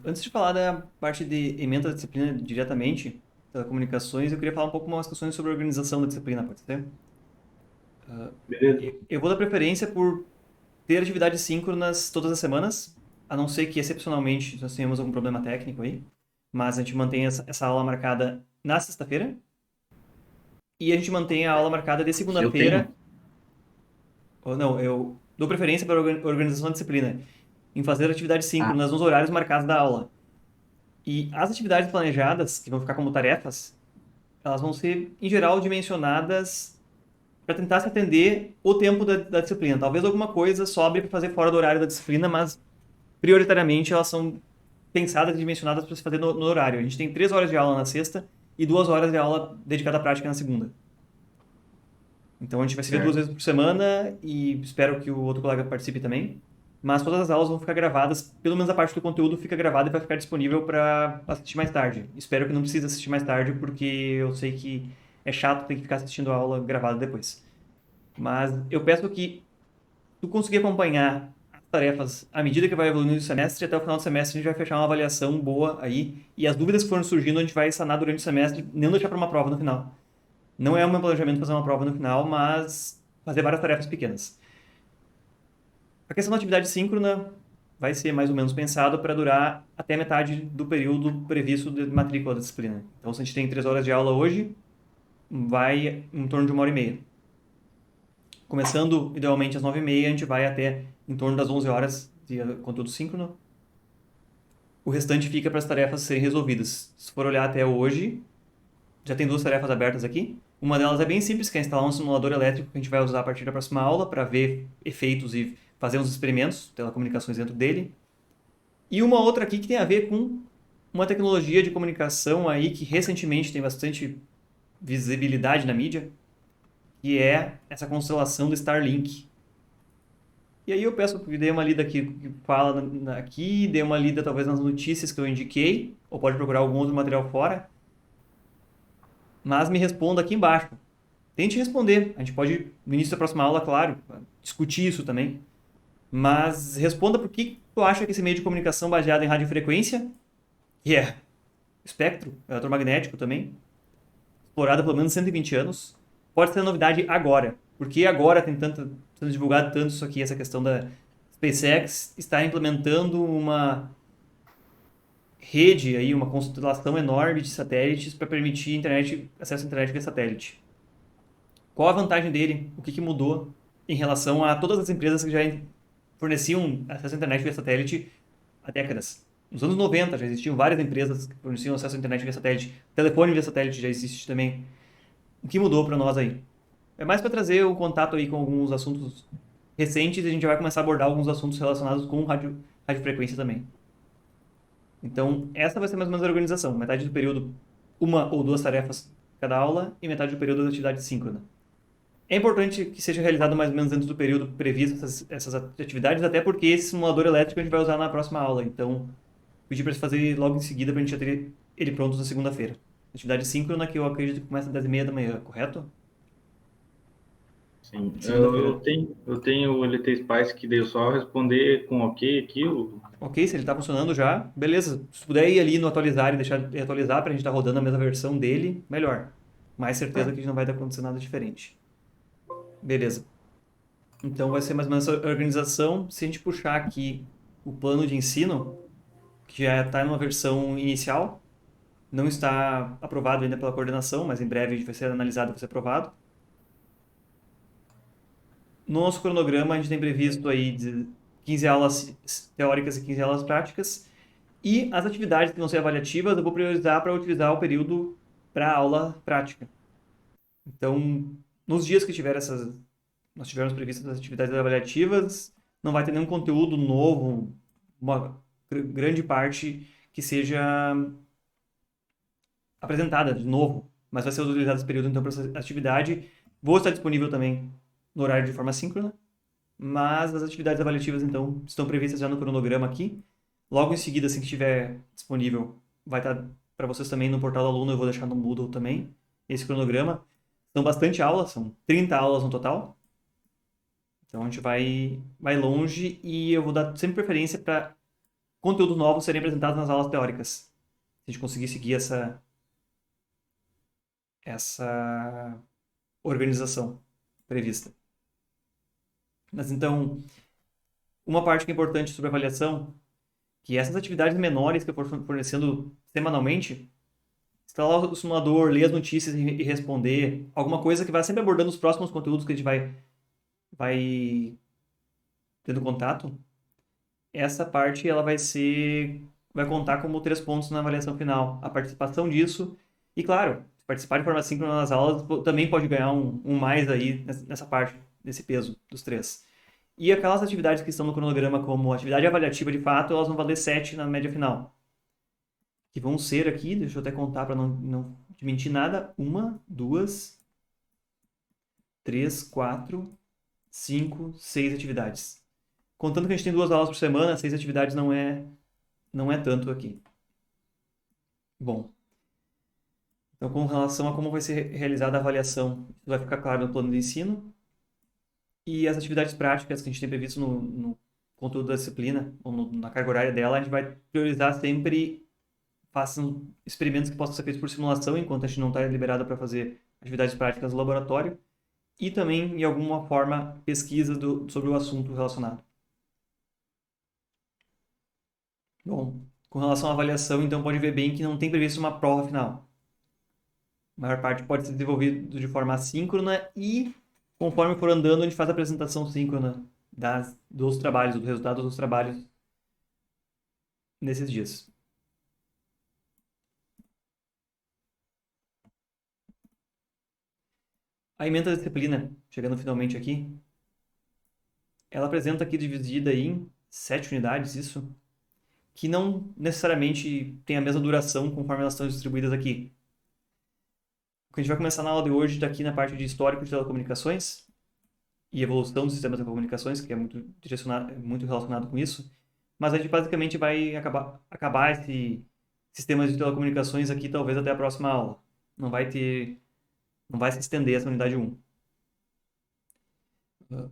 Antes de falar da parte de ementa da disciplina diretamente, telecomunicações, eu queria falar um pouco umas questões sobre a organização da disciplina, pode ser? Beleza? Eu vou dar preferência por ter atividades síncronas todas as semanas, a não ser que excepcionalmente nós tenhamos algum problema técnico aí, mas a gente mantém essa aula marcada na sexta-feira e a gente mantém a aula marcada de Eu tenho. segunda-feira, ou não, eu dou preferência para a organização da disciplina, em fazer atividades Ah, síncronas nos horários marcados da aula. E as atividades planejadas, que vão ficar como tarefas, elas vão ser, em geral, dimensionadas para tentar se atender o tempo da disciplina. Talvez alguma coisa sobre para fazer fora do horário da disciplina, mas prioritariamente elas são pensadas e dimensionadas para se fazer no horário. A gente tem 3 horas de aula na sexta e 2 horas de aula dedicada à prática na segunda. Então a gente vai se ver duas certo. vezes por semana e espero que o outro colega participe também. Mas todas as aulas vão ficar gravadas, pelo menos a parte do conteúdo fica gravada e vai ficar disponível para assistir mais tarde. Espero que não precise assistir mais tarde, porque eu sei que é chato ter que ficar assistindo a aula gravada depois. Mas eu peço que tu conseguir acompanhar as tarefas à medida que vai evoluindo o semestre, até o final do semestre a gente vai fechar uma avaliação boa aí, e as dúvidas que forem surgindo a gente vai sanar durante o semestre, não deixar para uma prova no final. Não é o meu planejamento fazer uma prova no final, mas fazer várias tarefas pequenas. A questão da atividade síncrona vai ser mais ou menos pensado para durar até metade do período previsto de matrícula da disciplina. Então, se a gente tem 3 horas de aula hoje, vai em torno de 1 hora e meia. Começando, idealmente, às 9h30, a gente vai até em torno das 11 horas de conteúdo síncrono. O restante fica para as tarefas serem resolvidas. Se for olhar até hoje, já tem duas tarefas abertas aqui. Uma delas é bem simples, que é instalar um simulador elétrico que a gente vai usar a partir da próxima aula para ver efeitos e fazer uns experimentos, telecomunicações dentro dele. E uma outra aqui que tem a ver com uma tecnologia de comunicação aí que recentemente tem bastante visibilidade na mídia, que é essa constelação do Starlink. E aí eu peço que dê uma lida aqui, que fala aqui, dê uma lida talvez nas notícias que eu indiquei, ou pode procurar algum outro material fora, mas me responda aqui embaixo. Tente responder. A gente pode, no início da próxima aula, claro, discutir isso também. Mas responda por que tu acha que esse meio de comunicação baseado em radiofrequência, que é espectro eletromagnético também, explorado há pelo menos 120 anos, pode ser novidade agora. Por que agora tem sendo divulgado tanto isso aqui, essa questão da SpaceX está implementando uma rede aí, uma constelação enorme de satélites para permitir acesso à internet via satélite. Qual a vantagem dele? O que mudou em relação a todas as empresas que já forneciam acesso à internet via satélite há décadas? Nos anos 90 já existiam várias empresas que forneciam acesso à internet via satélite. Telefone via satélite já existe também. O que mudou para nós aí? É mais para trazer o contato aí com alguns assuntos recentes e a gente vai começar a abordar alguns assuntos relacionados com radiofrequência também. Então, essa vai ser mais ou menos a organização. Metade do período, uma ou duas tarefas cada aula e metade do período da atividade síncrona. É importante que seja realizado mais ou menos dentro do período previsto essas atividades, até porque esse simulador elétrico a gente vai usar na próxima aula. Então, pedi para você fazer logo em seguida para a gente já ter ele pronto na segunda-feira. Atividade síncrona que eu acredito que começa às 10h30 da manhã, correto? Sim. Eu Segunda-feira. tenho o LT Spice que deu só responder com OK aqui. Ok, se ele está funcionando já, beleza. Se puder ir ali no atualizar e deixar ele atualizar para a gente estar rodando a mesma versão dele, melhor. Mais certeza Tá. que não vai acontecer nada diferente. Beleza. Então vai ser mais ou menos essa organização. Se a gente puxar aqui o plano de ensino, que já está numa versão inicial, não está aprovado ainda pela coordenação, mas em breve vai ser analisado e vai ser aprovado. No nosso cronograma, a gente tem previsto aí de 15 aulas teóricas e 15 aulas práticas. E as atividades que vão ser avaliativas, eu vou priorizar para utilizar o período para aula prática. Então, nos dias que nós tivermos previstas as atividades avaliativas, não vai ter nenhum conteúdo novo, uma grande parte que seja apresentada de novo, mas vai ser utilizado esse período então para essa atividade. Vou estar disponível também no horário de forma síncrona, mas as atividades avaliativas então estão previstas já no cronograma aqui. Logo em seguida, assim que estiver disponível, vai estar para vocês também no portal do aluno, eu vou deixar no Moodle também esse cronograma. São bastante aulas, são 30 aulas no total. Então a gente vai longe e eu vou dar sempre preferência para conteúdos novos serem apresentados nas aulas teóricas. Se a gente conseguir seguir essa organização prevista. Mas então, uma parte que é importante sobre a avaliação, que essas atividades menores que eu for fornecendo semanalmente, instalar o simulador, ler as notícias e responder, alguma coisa que vai sempre abordando os próximos conteúdos que a gente vai tendo contato, essa parte ela vai contar como 3 pontos na avaliação final. A participação disso, e claro, participar de forma síncrona nas aulas também pode ganhar um mais aí nessa parte, desse peso dos 3. E aquelas atividades que estão no cronograma como atividade avaliativa de fato, elas vão valer 7 na média final. Que vão ser aqui, deixa eu até contar para não te mentir nada, 1, 2, 3, 4, 5, 6 atividades. Contando que a gente tem 2 aulas por semana, 6 atividades não é tanto aqui. Bom, então com relação a como vai ser realizada a avaliação, isso vai ficar claro no plano de ensino. E as atividades práticas que a gente tem previsto no conteúdo da disciplina, ou na carga horária dela, a gente vai priorizar sempre façam experimentos que possam ser feitos por simulação, enquanto a gente não está liberado para fazer atividades práticas no laboratório, e também, de alguma forma, pesquisa sobre o assunto relacionado. Bom, com relação à avaliação, então pode ver bem que não tem previsto uma prova final. A maior parte pode ser desenvolvido de forma assíncrona e, conforme for andando, a gente faz a apresentação síncrona dos trabalhos, dos resultados dos trabalhos nesses dias. A ementa da disciplina, chegando finalmente aqui, ela apresenta aqui dividida em 7 unidades, isso, que não necessariamente tem a mesma duração conforme elas estão distribuídas aqui. O que a gente vai começar na aula de hoje está aqui na parte de histórico de telecomunicações e evolução dos sistemas de telecomunicações, que é muito relacionado com isso, mas a gente basicamente vai acabar esse sistemas de telecomunicações aqui talvez até a próxima aula. Não vai se estender essa unidade 1.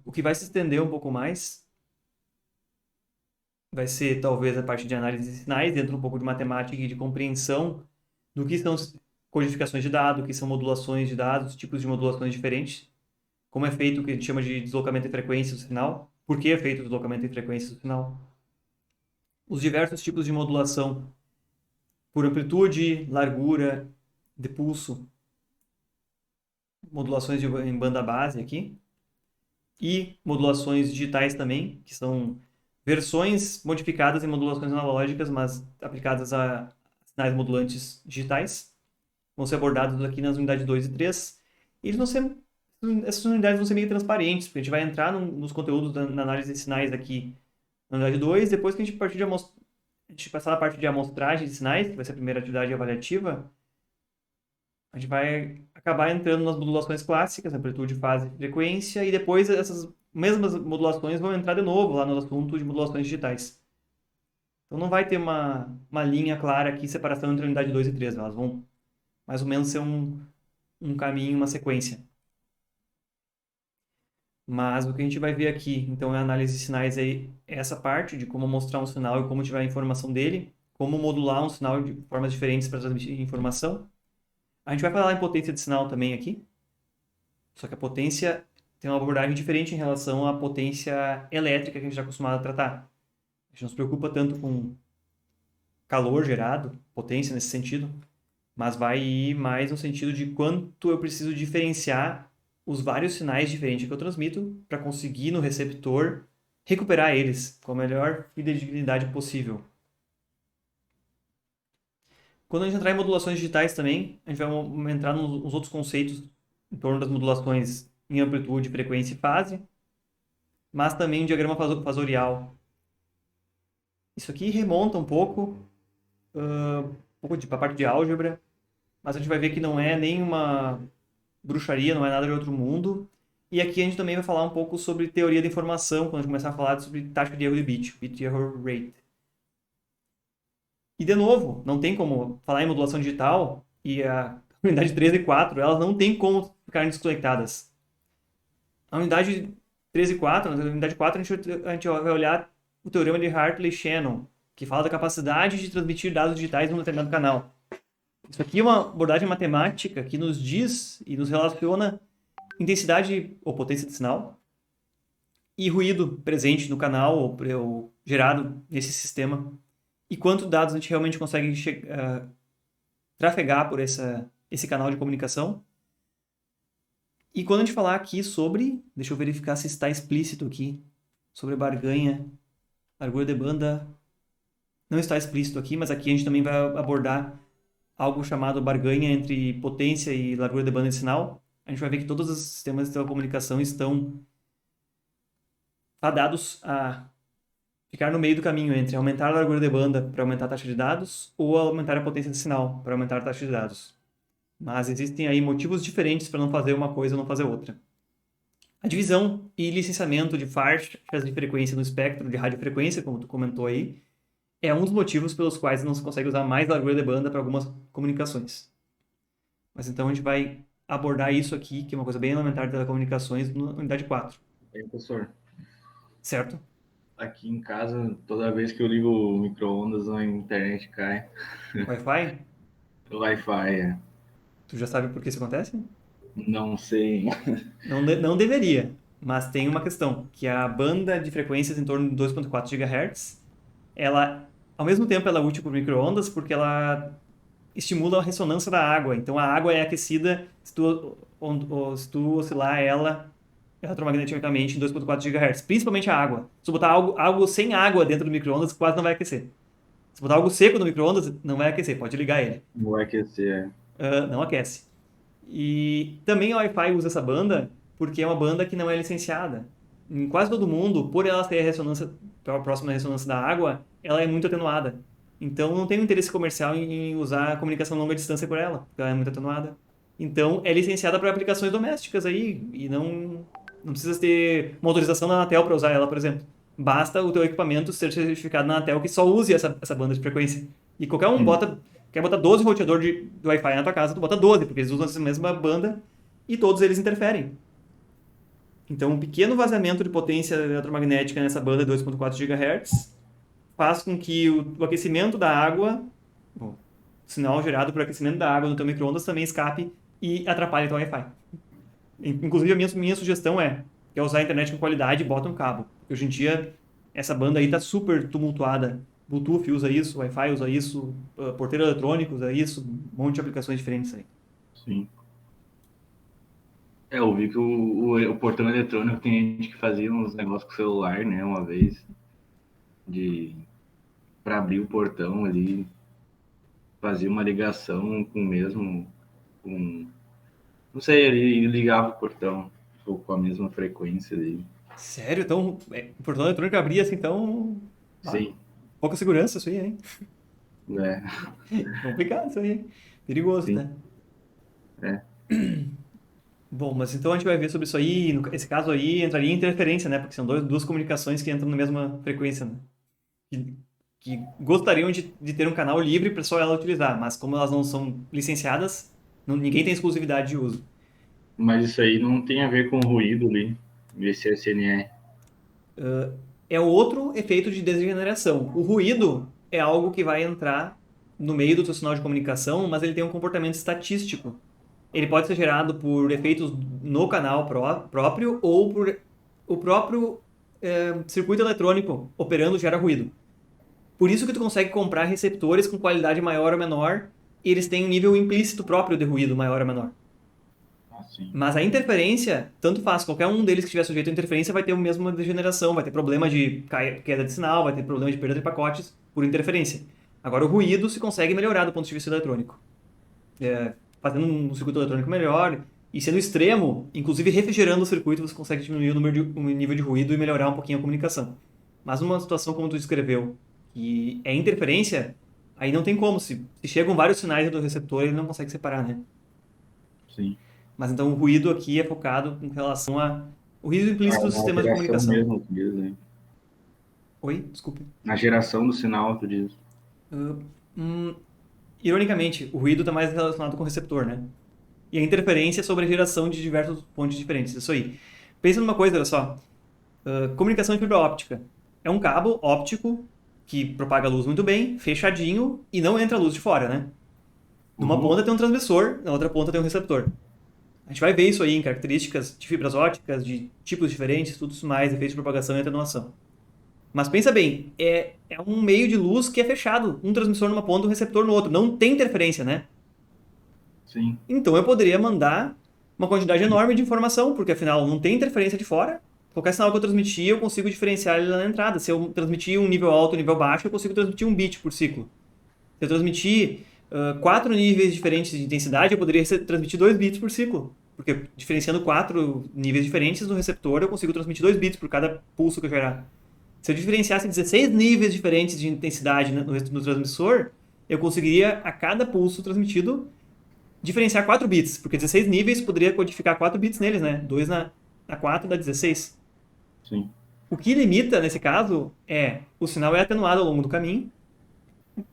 O que vai se estender um pouco mais vai ser talvez a parte de análise de sinais, dentro um pouco de matemática e de compreensão do que são codificações de dados, o que são modulações de dados, tipos de modulações diferentes, como é feito o que a gente chama de deslocamento de frequência do sinal, por que é feito o deslocamento de frequência do sinal, os diversos tipos de modulação por amplitude, largura, de pulso, modulações em banda base aqui, e modulações digitais também, que são versões modificadas em modulações analógicas, mas aplicadas a sinais modulantes digitais. Vão ser abordados aqui nas unidades 2 e 3. E essas unidades vão ser meio transparentes, porque a gente vai entrar nos conteúdos na análise de sinais aqui na unidade 2, depois que a gente passar a parte de amostragem de sinais, que vai ser a primeira atividade avaliativa, a gente vai acabar entrando nas modulações clássicas, amplitude, fase e frequência, e depois essas mesmas modulações vão entrar de novo lá no assunto de modulações digitais. Então não vai ter uma linha clara aqui, separação entre a unidade 2 e 3, elas vão mais ou menos ser um caminho, uma sequência. Mas o que a gente vai ver aqui, então, é a análise de sinais aí, essa parte de como mostrar um sinal e como tiver a informação dele, como modular um sinal de formas diferentes para transmitir informação. A gente vai falar em potência de sinal também aqui, só que a potência tem uma abordagem diferente em relação à potência elétrica que a gente está acostumado a tratar. A gente não se preocupa tanto com calor gerado, potência nesse sentido, mas vai ir mais no sentido de quanto eu preciso diferenciar os vários sinais diferentes que eu transmito para conseguir no receptor recuperar eles com a melhor fidedignidade possível. Quando a gente entrar em modulações digitais também, a gente vai entrar nos outros conceitos em torno das modulações em amplitude, frequência e fase, mas também o diagrama fasorial. Isso aqui remonta um pouco para a parte de álgebra, mas a gente vai ver que não é nenhuma bruxaria, não é nada de outro mundo. E aqui a gente também vai falar um pouco sobre teoria da informação, quando a gente começar a falar sobre taxa de erro de bit error rate. E de novo, não tem como falar em modulação digital e a unidade 3 e 4, elas não tem como ficarem desconectadas. A unidade 3 e 4, na unidade 4 a gente vai olhar o teorema de Hartley-Shannon, que fala da capacidade de transmitir dados digitais num determinado canal. Isso aqui é uma abordagem matemática que nos diz e nos relaciona intensidade ou potência de sinal e ruído presente no canal ou gerado nesse sistema e quantos dados a gente realmente consegue trafegar por esse canal de comunicação. E quando a gente falar aqui sobre, deixa eu verificar se está explícito aqui, sobre barganha, largura de banda, não está explícito aqui, mas aqui a gente também vai abordar algo chamado barganha entre potência e largura de banda de sinal. A gente vai ver que todos os sistemas de telecomunicação estão fadados a ficar no meio do caminho entre aumentar a largura de banda para aumentar a taxa de dados ou aumentar a potência de sinal para aumentar a taxa de dados. Mas existem aí motivos diferentes para não fazer uma coisa ou não fazer outra. A divisão e licenciamento de faixas de frequência no espectro de radiofrequência, como tu comentou aí, é um dos motivos pelos quais não se consegue usar mais largura de banda para algumas comunicações. Mas então a gente vai abordar isso aqui, que é uma coisa bem elementar de telecomunicações, na unidade 4. Professor, Certo? aqui em casa, toda vez que eu ligo o micro-ondas, a internet cai. Wi-Fi? O Wi-Fi, é. Tu já sabe por que isso acontece? Não sei. Não deveria, mas tem uma questão, que a banda de frequências em torno de 2.4 GHz, ela, ao mesmo tempo, ela é útil para micro-ondas porque ela estimula a ressonância da água. Então, a água é aquecida se tu oscilar ela eletromagneticamente em 2.4 GHz, principalmente a água. Se tu botar algo sem água dentro do micro-ondas, quase não vai aquecer. Se botar algo seco no micro-ondas, não vai aquecer, pode ligar ele. Não vai aquecer, Não aquece. E também a Wi-Fi usa essa banda porque é uma banda que não é licenciada. Em quase todo mundo, por ela ter a ressonância próxima da ressonância da água, ela é muito atenuada. Então não tem um interesse comercial em usar a comunicação longa distância por ela, porque ela é muito atenuada. Então é licenciada para aplicações domésticas aí e não precisa ter uma autorização da Anatel para usar ela, por exemplo. Basta o teu equipamento ser certificado na Anatel que só use essa banda de frequência. E qualquer um quer botar 12 roteadores do Wi-Fi na tua casa, tu bota 12, porque eles usam essa mesma banda e todos eles interferem. Então, um pequeno vazamento de potência eletromagnética nessa banda de 2.4 GHz faz com que o aquecimento da água, o sinal gerado por aquecimento da água no teu micro-ondas também escape e atrapalhe o teu Wi-Fi. Inclusive, a minha sugestão quer usar a internet com qualidade, bota um cabo. Porque hoje em dia, essa banda aí está super tumultuada. Bluetooth usa isso, Wi-Fi usa isso, porteiro eletrônico usa isso, um monte de aplicações diferentes aí. Sim. Eu vi que o portão eletrônico tem gente que fazia uns negócios com o celular, né, uma vez, para abrir o portão ali, fazia uma ligação não sei, ele ligava o portão com a mesma frequência ali. Sério? Então, o portão eletrônico abria assim, então... Sim. Pouca segurança isso aí, hein? É. Complicado isso aí, hein? Perigoso, Sim. né? É. Bom, mas então a gente vai ver sobre isso aí. Nesse caso aí entraria em interferência, né? Porque são duas comunicações que entram na mesma frequência, né? Que gostariam de ter um canal livre para só ela utilizar, mas como elas não são licenciadas, ninguém tem exclusividade de uso. Mas isso aí não tem a ver com o ruído ali, esse SNR. É outro efeito de degeneração. O ruído é algo que vai entrar no meio do seu sinal de comunicação, mas ele tem um comportamento estatístico. Ele pode ser gerado por efeitos no canal próprio ou por o próprio circuito eletrônico operando gera ruído. Por isso que tu consegue comprar receptores com qualidade maior ou menor, e eles têm um nível implícito próprio de ruído maior ou menor. Sim. Mas a interferência, tanto faz, qualquer um deles que estiver sujeito a interferência vai ter a mesma degeneração, vai ter problema de queda de sinal, vai ter problema de perda de pacotes por interferência. Agora o ruído se consegue melhorar do ponto de vista eletrônico. Fazendo um circuito eletrônico melhor e sendo extremo, inclusive refrigerando o circuito, você consegue diminuir o nível de ruído e melhorar um pouquinho a comunicação. Mas numa situação como tu descreveu, que é interferência, aí não tem como. Se chegam vários sinais do receptor, ele não consegue separar, né? Sim. Mas então o ruído aqui é focado com relação o ruído implícito do sistema de comunicação. Mesmo, tu diz, né? Oi? Desculpe. Na geração do sinal, tu diz. Ironicamente, o ruído está mais relacionado com o receptor, né? E a interferência é sobre a geração de diversos pontos diferentes. Isso aí. Pensa numa coisa, olha só. Comunicação de fibra óptica. É um cabo óptico que propaga a luz muito bem, fechadinho, e não entra a luz de fora, né? Numa ponta tem um transmissor, na outra ponta tem um receptor. A gente vai ver isso aí em características de fibras óticas, de tipos diferentes, tudo isso mais, efeitos de propagação e atenuação. Mas pensa bem, é um meio de luz que é fechado, um transmissor numa ponta e um receptor no outro. Não tem interferência, né? Sim. Então eu poderia mandar uma quantidade enorme de informação, porque afinal não tem interferência de fora. Qualquer sinal que eu transmitir, eu consigo diferenciar ele na entrada. Se eu transmitir um nível alto e um nível baixo, eu consigo transmitir 1 bit por ciclo. Se eu transmitir 4 níveis diferentes de intensidade, eu poderia transmitir 2 bits por ciclo. Porque diferenciando 4 níveis diferentes no receptor, eu consigo transmitir 2 bits por cada pulso que eu gerar. Se eu diferenciasse 16 níveis diferentes de intensidade no transmissor, eu conseguiria, a cada pulso transmitido, diferenciar 4 bits, porque 16 níveis poderia codificar 4 bits neles, né? 2 na 4 dá 16. Sim. O que limita, nesse caso, é o sinal é atenuado ao longo do caminho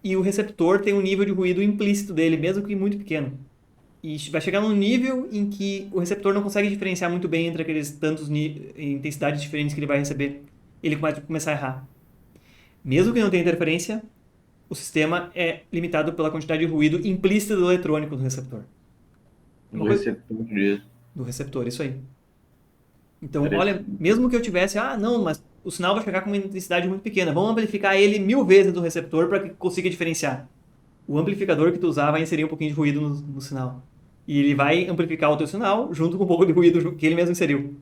e o receptor tem um nível de ruído implícito dele, mesmo que muito pequeno. E vai chegar num nível em que o receptor não consegue diferenciar muito bem entre aqueles tantos intensidades diferentes que ele vai receber. Ele vai começar a errar. Mesmo que não tenha interferência, o sistema é limitado pela quantidade de ruído implícito do eletrônico do receptor. Do receptor disso. Do receptor, isso aí. Então, olha, mesmo que eu tivesse, não, mas o sinal vai chegar com uma intensidade muito pequena, vamos amplificar ele 1000 vezes do receptor para que consiga diferenciar. O amplificador que tu usar vai inserir um pouquinho de ruído no sinal. E ele vai amplificar o teu sinal junto com um pouco de ruído que ele mesmo inseriu.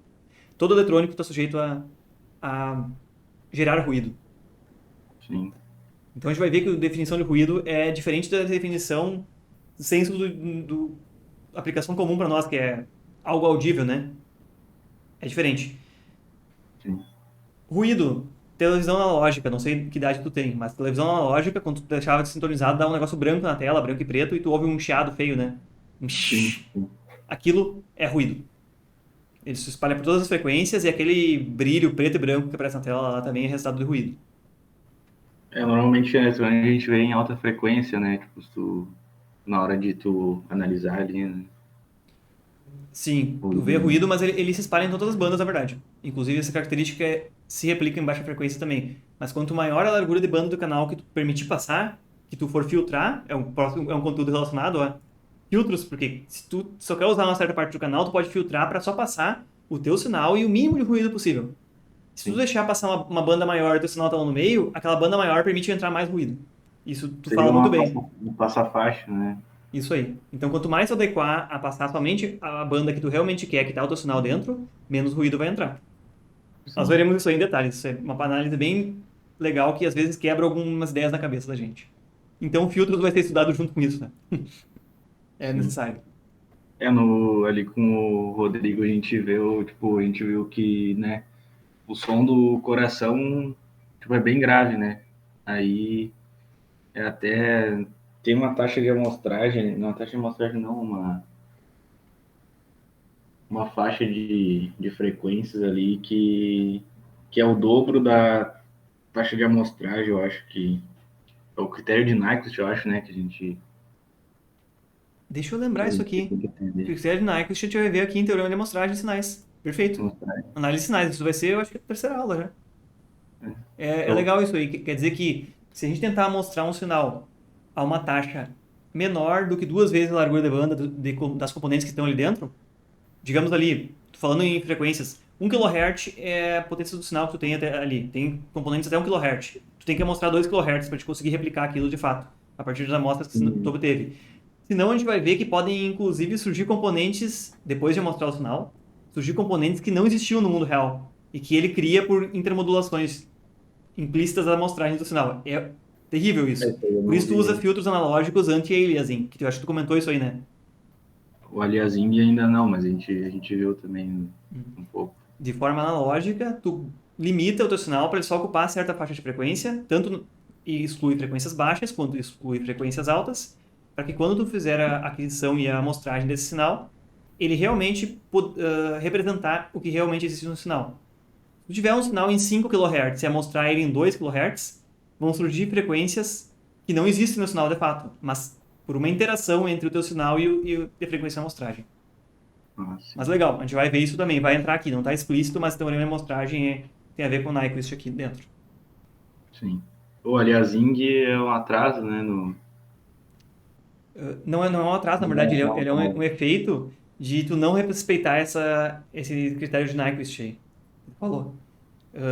Todo eletrônico está sujeito a gerar ruído. Sim. Então a gente vai ver que a definição de ruído é diferente da definição do senso do aplicação comum para nós, que é algo audível, né? É diferente. Sim. Ruído, televisão analógica, não sei que idade tu tem, mas televisão analógica, quando tu deixava de sintonizado, dá um negócio branco na tela, branco e preto, e tu ouve um chiado feio, né? Sim. Aquilo é ruído. Ele se espalha por todas as frequências e aquele brilho preto e branco que aparece na tela lá também é resultado de ruído. Normalmente a gente vê em alta frequência, né? Tipo, na hora de tu analisar ali, né? Sim, tu vê ruído, mas ele se espalha em todas as bandas, na verdade. Inclusive, essa característica se replica em baixa frequência também. Mas quanto maior a largura de banda do canal que tu permitir passar, que tu for filtrar, é um conteúdo relacionado a filtros, porque se tu só quer usar uma certa parte do canal, tu pode filtrar para só passar o teu sinal e o mínimo de ruído possível. Se tu deixar passar uma banda maior e o teu sinal tá lá no meio, aquela banda maior permite entrar mais ruído. Isso tu fala muito bem. Passa faixa, né? Isso aí. Então, quanto mais tu adequar a passar somente a banda que tu realmente quer, que tá o teu sinal dentro, menos ruído vai entrar. Sim. Nós veremos isso aí em detalhes. Isso é uma análise bem legal que às vezes quebra algumas ideias na cabeça da gente. Então, filtros vai ser estudado junto com isso, né? É necessário. Ali com o Rodrigo a gente viu que, né, o som do coração, é bem grave, né? Aí até tem uma taxa de amostragem, uma faixa de frequências ali que é o dobro da taxa de amostragem, eu acho que é o critério de Nyquist, eu acho, né, que a gente... Deixa eu lembrar isso aqui. O critério de Nyquist a gente vai ver aqui em teorema de amostragem de sinais. Perfeito. Análise de sinais. Isso vai ser, eu acho que a terceira aula já. É legal isso aí. Quer dizer que se a gente tentar mostrar um sinal a uma taxa menor do que 2 vezes a largura de banda das componentes que estão ali dentro, digamos ali, tô falando em frequências, 1 kHz é a potência do sinal que tu tem até ali. Tem componentes até 1 kHz. Tu tem que mostrar 2 kHz para te conseguir replicar aquilo de fato, a partir das amostras que tu obteve. Senão a gente vai ver que podem, inclusive, surgir componentes, depois de mostrar o sinal, surgir componentes que não existiam no mundo real e que ele cria por intermodulações implícitas da amostragem do sinal. É terrível isso. Por isso tu usa filtros analógicos anti-aliasing, que eu acho que tu comentou isso aí, né? O aliasing ainda não, mas a gente viu também um pouco. De forma analógica, tu limita o teu sinal para ele só ocupar certa faixa de frequência, tanto exclui frequências baixas quanto exclui frequências altas, para que quando tu fizer a aquisição e a amostragem desse sinal, ele realmente representar o que realmente existe no sinal. Se tu tiver um sinal em 5 kHz e amostrar ele em 2 kHz, vão surgir frequências que não existem no sinal de fato, mas por uma interação entre o teu sinal e a frequência de amostragem. Mas legal, a gente vai ver isso também, vai entrar aqui, não está explícito, mas teorema de amostragem tem a ver com o Nyquist aqui dentro. Sim. O aliasing é um atraso, né? No... Não é um atraso, na verdade, ele é um efeito de tu não respeitar esse critério de Nyquist aí. Falou.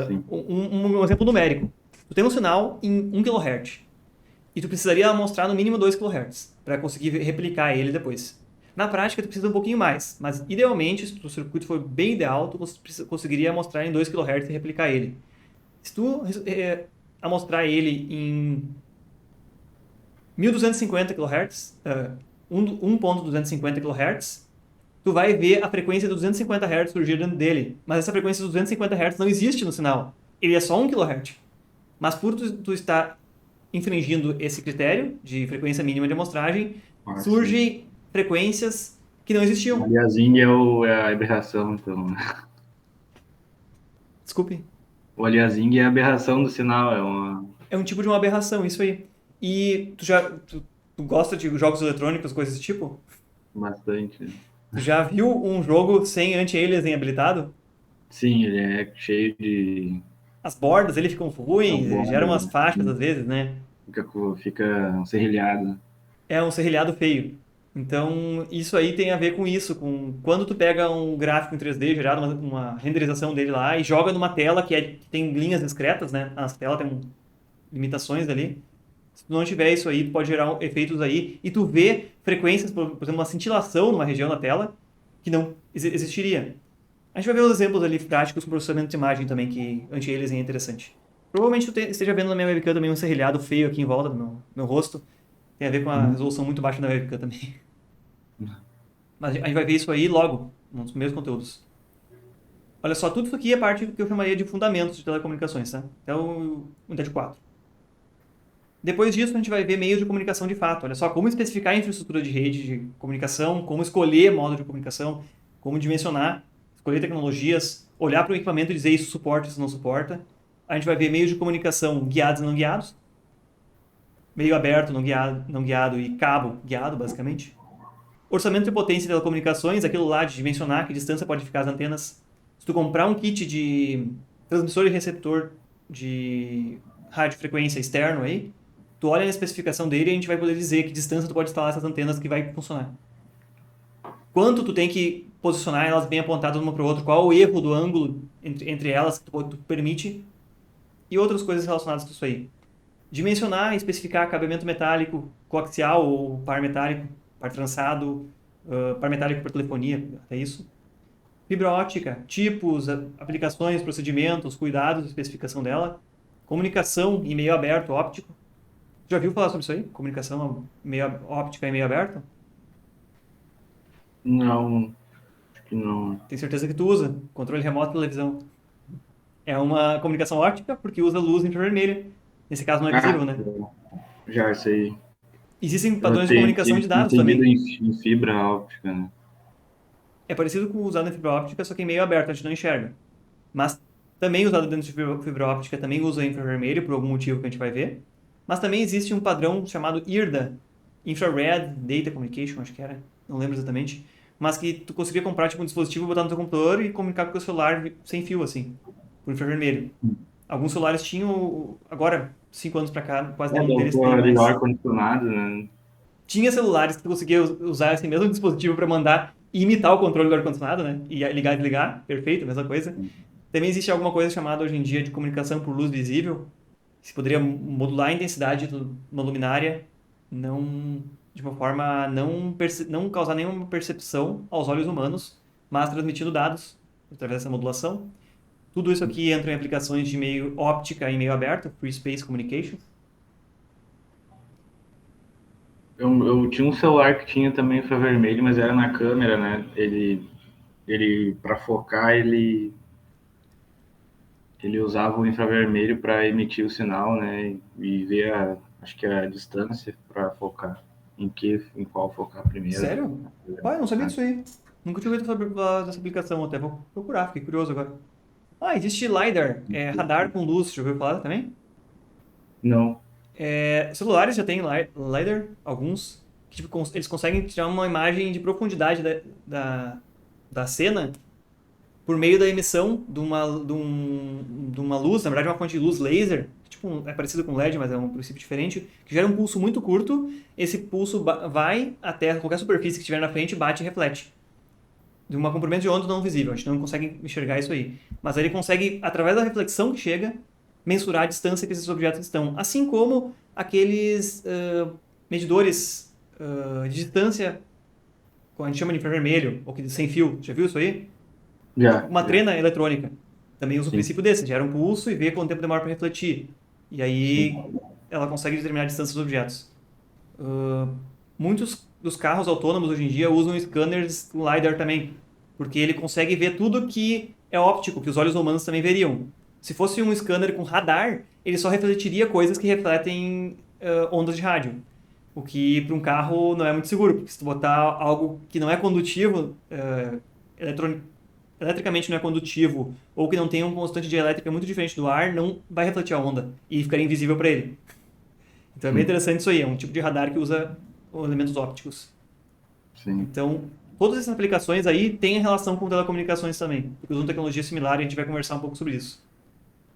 Sim. Um exemplo numérico. Tu tem um sinal em 1 kHz e tu precisaria mostrar no mínimo 2 kHz para conseguir replicar ele depois. Na prática, tu precisa um pouquinho mais, mas idealmente, se o circuito for bem ideal, tu conseguiria mostrar em 2 kHz e replicar ele. Se tu amostrar ele em 1250 kHz, 1.250 kHz, tu vai ver a frequência de 250 Hz surgir dentro dele. Mas essa frequência de 250 Hz não existe no sinal. Ele é só 1 kHz. Mas por tu estar infringindo esse critério de frequência mínima de amostragem, surgem frequências que não O existiam. aliasing é a aberração, então. Desculpe. O aliasing é a aberração do sinal, é uma... É um tipo de uma aberração, isso aí. E tu gosta de jogos eletrônicos, coisas desse tipo? Bastante. Tu já viu um jogo sem anti-aliasing habilitado? Sim, ele é cheio de... As bordas, ele ficam ruins, ele gera umas borda, faixas às vezes, né? fica serrilhado. É um serrilhado feio. Então, isso aí tem a ver com isso, com quando tu pega um gráfico em 3D gerado, uma renderização dele lá, e joga numa tela que tem linhas discretas, né? As telas têm limitações ali. Se tu não tiver isso aí, tu pode gerar efeitos aí, e tu vê frequências, por exemplo, uma cintilação numa região da tela, que não existiria. A gente vai ver os exemplos ali práticos com processamento de imagem também, que anti-aliasing é interessante. Provavelmente tu esteja vendo na minha webcam também um serrilhado feio aqui em volta do meu rosto. Tem a ver com a resolução muito baixa da webcam também. Mas a gente vai ver isso aí logo, nos primeiros conteúdos. Olha só, tudo isso aqui é parte que eu chamaria de fundamentos de telecomunicações, tá? Até o unidade 4. Depois disso, a gente vai ver meios de comunicação de fato. Olha só, como especificar a infraestrutura de rede de comunicação, como escolher modo de comunicação, como dimensionar, escolher tecnologias, olhar para o equipamento e dizer isso suporta, isso não suporta. A gente vai ver meios de comunicação guiados e não guiados, meio aberto, não guiado e cabo guiado, basicamente. Orçamento de potência de telecomunicações, aquilo lá de dimensionar que distância pode ficar as antenas. Se tu comprar um kit de transmissor e receptor de radiofrequência externo aí, tu olha na especificação dele e a gente vai poder dizer que distância tu pode instalar essas antenas que vai funcionar. Quanto tu tem que posicionar elas bem apontadas uma para o outro, qual o erro do ângulo entre elas que tu permite, e outras coisas relacionadas com isso aí. Dimensionar e especificar cabeamento metálico, coaxial ou par metálico, par trançado, par metálico para telefonia, até isso. Fibra óptica, tipos, aplicações, procedimentos, cuidados, especificação dela. Comunicação em meio aberto, óptico. Já viu falar sobre isso aí? Comunicação meio óptica e meio aberto? Não, acho que não. Tenho certeza que tu usa. Controle remoto de televisão. É uma comunicação óptica porque usa luz infravermelha. Nesse caso não é visível, né? Já sei. Existem padrões de comunicação de dados também. Em fibra óptica, né? É parecido com o usado em fibra óptica, só que em meio aberto, a gente não enxerga. Mas também usado dentro de fibra óptica, também usa infravermelho, por algum motivo que a gente vai ver. Mas também existe um padrão chamado IRDA, Infrared Data Communication, acho que era, não lembro exatamente. Mas que tu conseguia comprar tipo um dispositivo, botar no teu computador e comunicar com o teu celular sem fio, assim, por infravermelho. Alguns celulares tinham, agora, 5 anos pra cá, quase nenhum deles tem mais. Ar-condicionado, né? Tinha celulares que tu conseguia usar esse mesmo dispositivo para mandar e imitar o controle do ar-condicionado, né? E ligar e desligar, perfeito, mesma coisa. Também existe alguma coisa chamada hoje em dia de comunicação por luz visível. Se poderia modular a intensidade de uma luminária de uma forma a não causar nenhuma percepção aos olhos humanos, mas transmitindo dados através dessa modulação. Tudo isso aqui entra em aplicações de meio óptica e meio aberto, Free Space Communication. Eu tinha um celular que tinha também infravermelho, mas era na câmera, né? Ele para focar, ele usava o infravermelho para emitir o sinal, né? E ver acho que a distância para focar. Em qual focar primeiro. Sério? Pai, não sabia disso aí. Nunca tinha ouvido falar dessa aplicação, até vou procurar, fiquei curioso agora. Ah, existe LiDAR, radar com luz, já ouviu falar também? Não. Celulares já tem LiDAR, alguns, que tipo, eles conseguem tirar uma imagem de profundidade da cena por meio da emissão de uma luz, na verdade uma fonte de luz laser, tipo, é parecido com LED, mas é um princípio diferente, que gera um pulso muito curto, esse pulso vai até qualquer superfície que estiver na frente, bate e reflete. De um comprimento de onda não visível, a gente não consegue enxergar isso aí. Mas ele consegue, através da reflexão que chega, mensurar a distância que esses objetos estão. Assim como aqueles medidores de distância, que a gente chama de infravermelho, ou que sem fio. Já viu isso aí? Já, Uma já. trena eletrônica também usa o Sim, princípio desse, gera um pulso e vê quanto tempo demora para refletir. E sim. aí ela consegue determinar a distância dos objetos. Uh, Muitos dos carros autônomos hoje em dia usam scanners com LiDAR também, porque ele consegue ver tudo que é óptico, que os olhos humanos também veriam. Se fosse um scanner com radar, ele só refletiria coisas que refletem ondas de rádio. O que para um carro não é muito seguro, porque se tu botar algo que não é condutivo, eletricamente não é condutivo, ou que não tem um constante de elétrica muito diferente do ar, não vai refletir a onda e ficaria invisível para ele. Então é bem interessante isso aí, é um tipo de radar que usa elementos ópticos. Sim. Então, todas essas aplicações aí têm relação com telecomunicações também, porque usam tecnologia similar e a gente vai conversar um pouco sobre isso.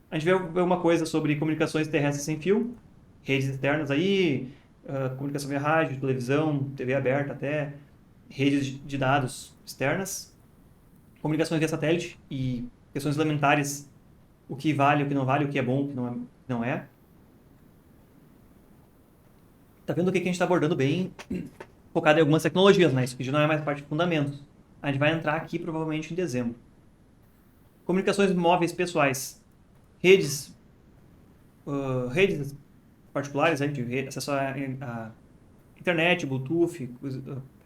A gente vai ver uma coisa sobre comunicações terrestres sem fio, redes externas aí, comunicação via rádio, televisão, TV aberta até, redes de dados externas, comunicações via satélite e questões elementares, o que vale, o que não vale, o que é bom, o que não é. Tá vendo o que a gente está abordando bem focado em algumas tecnologias, né? Isso aqui já não é mais parte de fundamentos. A gente vai entrar aqui provavelmente em dezembro. Comunicações móveis pessoais. Redes, redes particulares, né, de acesso à internet, Bluetooth,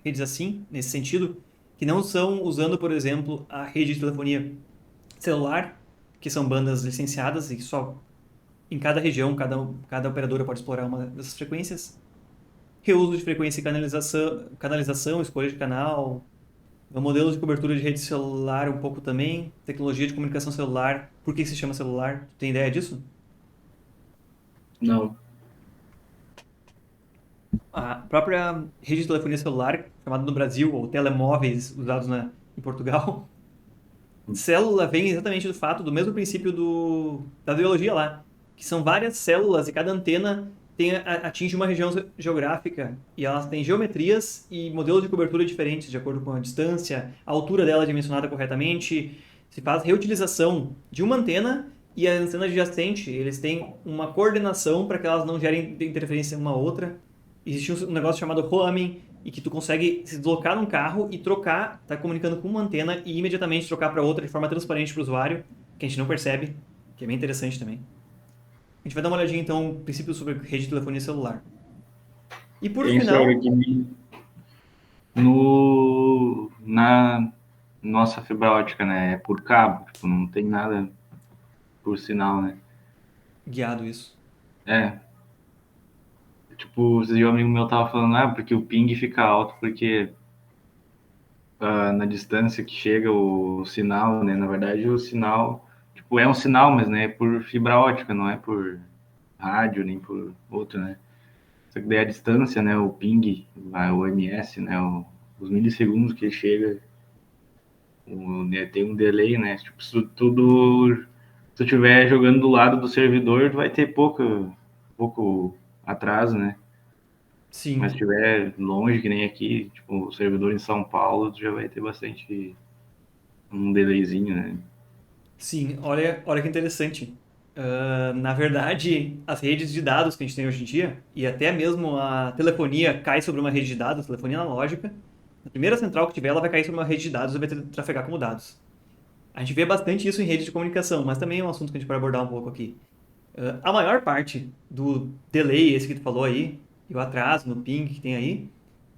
redes assim, nesse sentido, que não são usando, por exemplo, a rede de telefonia celular, que são bandas licenciadas e que só em cada região, cada operadora pode explorar uma dessas frequências. Reuso de frequência e canalização, escolha de canal, modelos de cobertura de rede celular um pouco também, tecnologia de comunicação celular. Por que se chama celular? Tem ideia disso? Não. A própria rede de telefonia celular, chamada no Brasil, ou telemóveis usados em Portugal, célula vem exatamente do fato, do mesmo princípio da biologia lá, que são várias células e cada antena atinge uma região geográfica e elas têm geometrias e modelos de cobertura diferentes de acordo com a distância, a altura dela é dimensionada corretamente, se faz reutilização de uma antena e a antena adjacente, eles têm uma coordenação para que elas não gerem interferência uma outra. Existe um negócio chamado roaming, e que tu consegue se deslocar num carro e trocar, tá comunicando com uma antena e imediatamente trocar para outra de forma transparente para o usuário, que a gente não percebe, que é bem interessante também. A gente vai dar uma olhadinha então, princípios sobre rede de telefonia celular. E por Pensa final, que na nossa fibra ótica, né? É por cabo, tipo, não tem nada por sinal, né? guiado isso. É, tipo, esse amigo meu tava falando, porque o ping fica alto porque na distância que chega o sinal, né? Na verdade, o sinal, tipo, é um sinal, mas né, é por fibra ótica, não é por rádio, nem por outro, né? Só que daí a distância, né, o ping, o ms, né, os milissegundos que chega, né, tem um delay, né? Tipo, se tudo, se tu estiver jogando do lado do servidor, vai ter pouco atraso, né? Mas se Sim, estiver longe, que nem aqui, tipo, o servidor em São Paulo, tu já vai ter bastante um delayzinho, né? sim, olha que interessante. Na verdade, as redes de dados que a gente tem hoje em dia, e até mesmo a telefonia cai sobre uma rede de dados, telefonia analógica, na primeira central que tiver, ela vai cair sobre uma rede de dados e vai trafegar como dados. A gente vê bastante isso em rede de comunicação, mas também é um assunto que a gente pode abordar um pouco aqui. A maior parte do delay, esse que tu falou aí, e o atraso no ping que tem aí,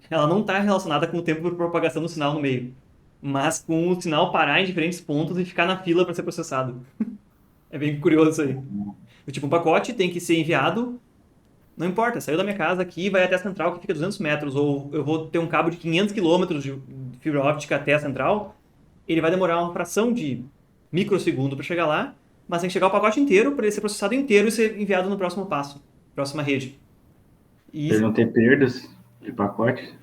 ela não está relacionada com o tempo de propagação do sinal no meio, mas com o sinal parar em diferentes pontos e ficar na fila para ser processado. É bem curioso isso aí. Tipo, um pacote tem que ser enviado, não importa, saiu da minha casa aqui, vai até a central que fica 200 metros, ou eu vou ter um cabo de 500 quilômetros de fibra óptica até a central, ele vai demorar uma fração de microsegundo para chegar lá, mas tem que chegar o pacote inteiro para ele ser processado inteiro e ser enviado no próximo passo, próxima rede. Pra E ele não ter perdas de pacote.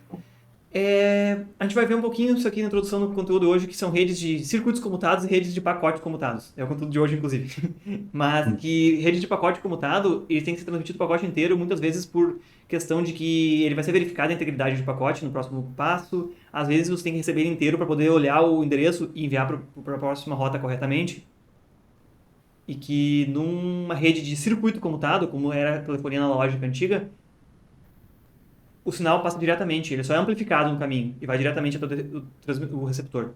A gente vai ver um pouquinho isso aqui na introdução do conteúdo hoje, que são redes de circuitos comutados e redes de pacotes comutados. É o conteúdo de hoje, inclusive. Mas que rede de pacote comutado, ele tem que ser transmitido o pacote inteiro, muitas vezes por questão de que ele vai ser verificada a integridade do pacote no próximo passo. Às vezes você tem que receber ele inteiro para poder olhar o endereço e enviar para a próxima rota corretamente. E que numa rede de circuito comutado, como era a telefonia analógica antiga, o sinal passa diretamente, ele só é amplificado no caminho e vai diretamente até o receptor.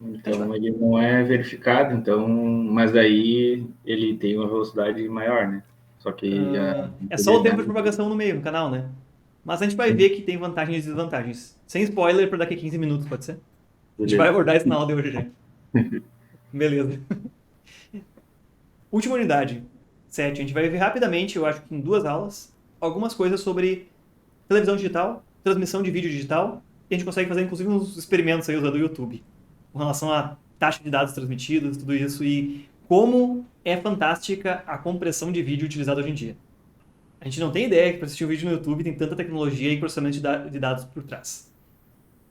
Então ele não é verificado, então, mas daí ele tem uma velocidade maior, né? Só que a É só o tempo de integridade. propagação no meio, no canal, né? Mas a gente vai ver que tem vantagens e desvantagens. Sem spoiler para daqui a 15 minutos, pode ser? A gente vai Beleza. abordar isso na aula de hoje já. Beleza. Última unidade, 7. A gente vai ver rapidamente, eu acho que em 2 aulas, algumas coisas sobre televisão digital, transmissão de vídeo digital, e a gente consegue fazer inclusive uns experimentos aí usando o YouTube, com relação à taxa de dados transmitidos, tudo isso, e como é fantástica a compressão de vídeo utilizada hoje em dia. A gente não tem ideia que para assistir um vídeo no YouTube tem tanta tecnologia e processamento de dados por trás.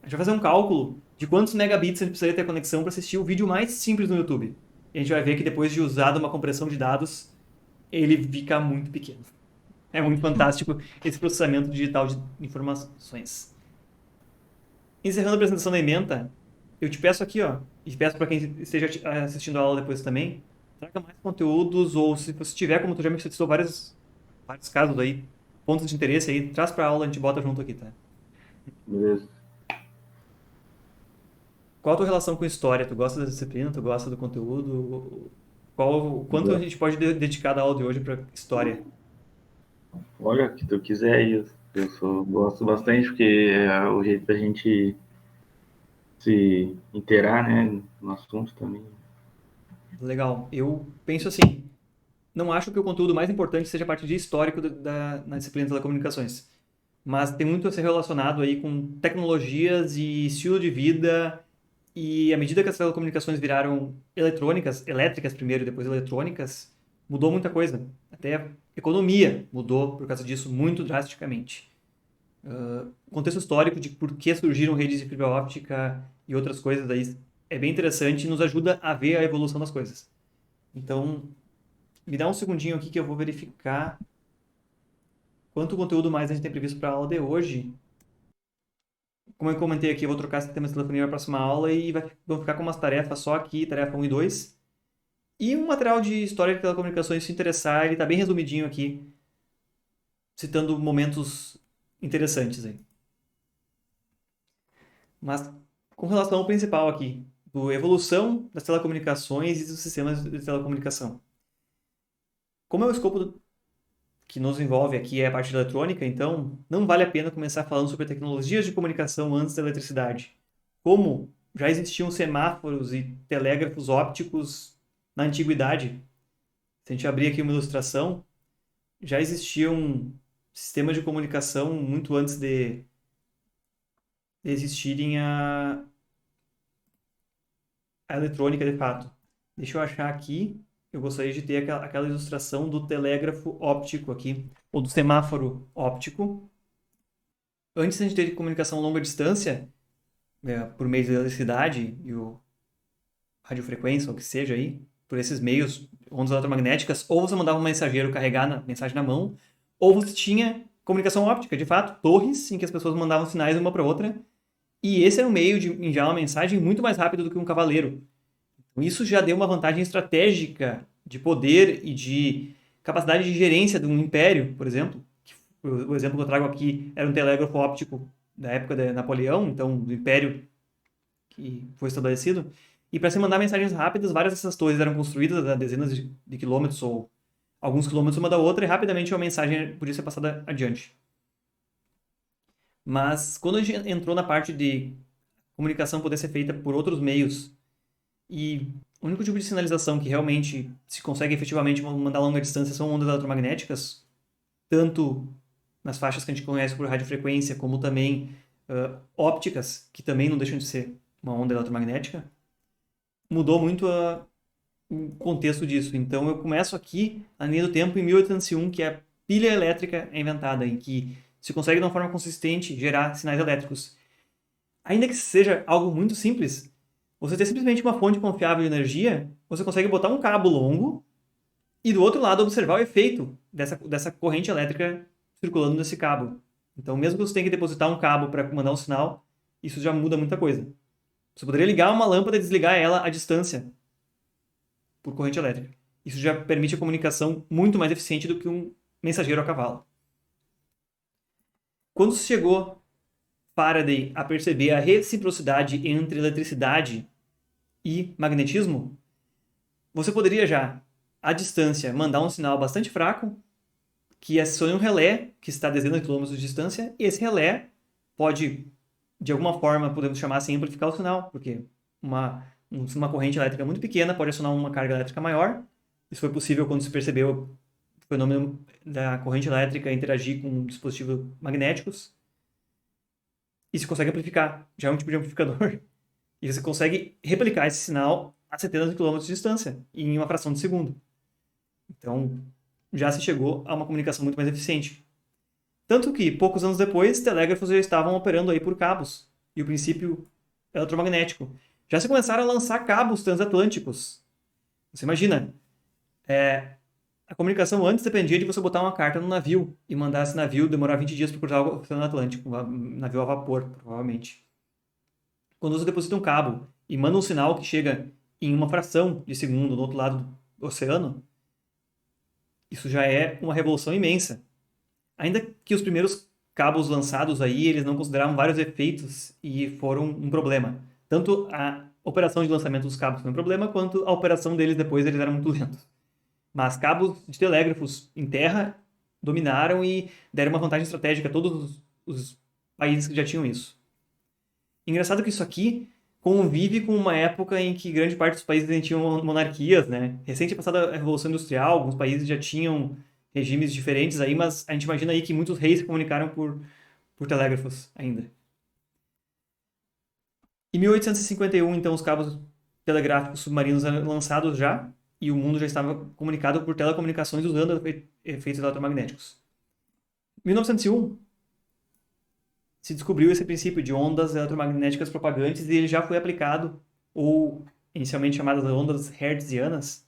A gente vai fazer um cálculo de quantos megabits a gente precisaria ter conexão para assistir o vídeo mais simples no YouTube. E a gente vai ver que depois de usar uma compressão de dados, ele fica muito pequeno. É muito fantástico esse processamento digital de informações. Encerrando a apresentação da ementa, eu te peço aqui, ó, e peço para quem esteja assistindo a aula depois também, traga mais conteúdos, ou se você tiver, como tu já me citou vários casos aí, pontos de interesse aí, traz para a aula, a gente bota junto aqui, tá? Beleza. Qual a tua relação com história? Tu gosta da disciplina? Tu gosta do conteúdo? Quanto a gente pode dedicar da aula de hoje para história? Olha, o que tu quiser aí. Gosto bastante, porque é o jeito da gente se inteirar, né, no assunto também. Legal. Eu penso assim, não acho que o conteúdo mais importante seja a parte de histórico na disciplina de telecomunicações, mas tem muito a ser relacionado aí com tecnologias e estilo de vida, e à medida que as telecomunicações viraram eletrônicas, elétricas primeiro e depois eletrônicas, mudou muita coisa. Até a economia mudou por causa disso muito drasticamente. O contexto histórico de por que surgiram redes de fibra óptica e outras coisas aí é bem interessante e nos ajuda a ver a evolução das coisas. Então, me dá um segundinho aqui que eu vou verificar quanto conteúdo mais a gente tem previsto para a aula de hoje. Como eu comentei aqui, eu vou trocar esse tema de telefonia para a próxima aula e vão ficar com umas tarefas só aqui, tarefa 1 e 2. E um material de história de telecomunicações, se interessar, ele está bem resumidinho aqui, citando momentos interessantes aí. Mas com relação ao principal aqui, do evolução das telecomunicações e dos sistemas de telecomunicação. Como é o escopo que nos envolve aqui é a parte de eletrônica, então não vale a pena começar falando sobre tecnologias de comunicação antes da eletricidade. Como já existiam semáforos e telégrafos ópticos na antiguidade. Se a gente abrir aqui uma ilustração, já existiam sistemas de comunicação muito antes de existirem a eletrônica de fato. Deixa eu achar aqui. Eu gostaria de ter aquela ilustração do telégrafo óptico aqui, ou do semáforo óptico. Antes de a gente ter comunicação a longa distância, por meio da eletricidade e o radiofrequência, ou o que seja aí, por esses meios, ondas eletromagnéticas, ou você mandava um mensageiro carregar a mensagem na mão, ou você tinha comunicação óptica, de fato, torres em que as pessoas mandavam sinais uma para outra, e esse era um meio de enviar uma mensagem muito mais rápido do que um cavaleiro. Então, isso já deu uma vantagem estratégica de poder e de capacidade de gerência de um império, por exemplo. O exemplo que eu trago aqui era um telégrafo óptico da época de Napoleão, então do império que foi estabelecido. E para se mandar mensagens rápidas, várias dessas torres eram construídas a dezenas de quilômetros ou alguns quilômetros uma da outra e rapidamente uma mensagem podia ser passada adiante. Mas quando a gente entrou na parte de comunicação poder ser feita por outros meios e o único tipo de sinalização que realmente se consegue efetivamente mandar a longa distância são ondas eletromagnéticas, tanto nas faixas que a gente conhece por radiofrequência, como também ópticas, que também não deixam de ser uma onda eletromagnética, mudou muito o contexto disso. Então eu começo aqui a linha do tempo em 1801, que a pilha elétrica é inventada, em que se consegue de uma forma consistente gerar sinais elétricos. Ainda que seja algo muito simples, você ter simplesmente uma fonte confiável de energia, você consegue botar um cabo longo e do outro lado observar o efeito dessa corrente elétrica circulando nesse cabo. Então, mesmo que você tenha que depositar um cabo para mandar um sinal, isso já muda muita coisa. Você poderia ligar uma lâmpada e desligar ela à distância por corrente elétrica. Isso já permite a comunicação muito mais eficiente do que um mensageiro a cavalo. Quando se chegou Faraday a perceber a reciprocidade entre eletricidade e magnetismo, você poderia já, à distância, mandar um sinal bastante fraco que acione um relé que está a dezenas de quilômetros de distância, e esse relé pode, de alguma forma, podemos chamar assim, amplificar o sinal, porque uma corrente elétrica muito pequena pode acionar uma carga elétrica maior. Isso foi possível quando se percebeu o fenômeno da corrente elétrica interagir com dispositivos magnéticos. E se consegue amplificar, já é um tipo de amplificador. E você consegue replicar esse sinal a centenas de quilômetros de distância, em uma fração de segundo. Então, já se chegou a uma comunicação muito mais eficiente. Tanto que, poucos anos depois, telégrafos já estavam operando aí por cabos, e o princípio eletromagnético. Já se começaram a lançar cabos transatlânticos. Você imagina, a comunicação antes dependia de você botar uma carta no navio e mandar esse navio demorar 20 dias para cruzar o Oceano Atlântico, um navio a vapor, provavelmente. Quando você deposita um cabo e manda um sinal que chega em uma fração de segundo do outro lado do oceano, isso já é uma revolução imensa. Ainda que os primeiros cabos lançados aí, eles não consideravam vários efeitos e foram um problema. Tanto a operação de lançamento dos cabos foi um problema, quanto a operação deles depois, eles eram muito lentos. Mas cabos de telégrafos em terra dominaram e deram uma vantagem estratégica a todos os países que já tinham isso. Engraçado que isso aqui convive com uma época em que grande parte dos países tinham monarquias, né? Recente passada a Revolução Industrial, alguns países já tinham regimes diferentes aí, mas a gente imagina aí que muitos reis se comunicaram por telégrafos ainda. Em 1851, então, os cabos telegráficos submarinos eram lançados já, e o mundo já estava comunicado por telecomunicações usando efeitos eletromagnéticos. Em 1901, se descobriu esse princípio de ondas eletromagnéticas propagantes e ele já foi aplicado, ou inicialmente chamadas ondas hertzianas,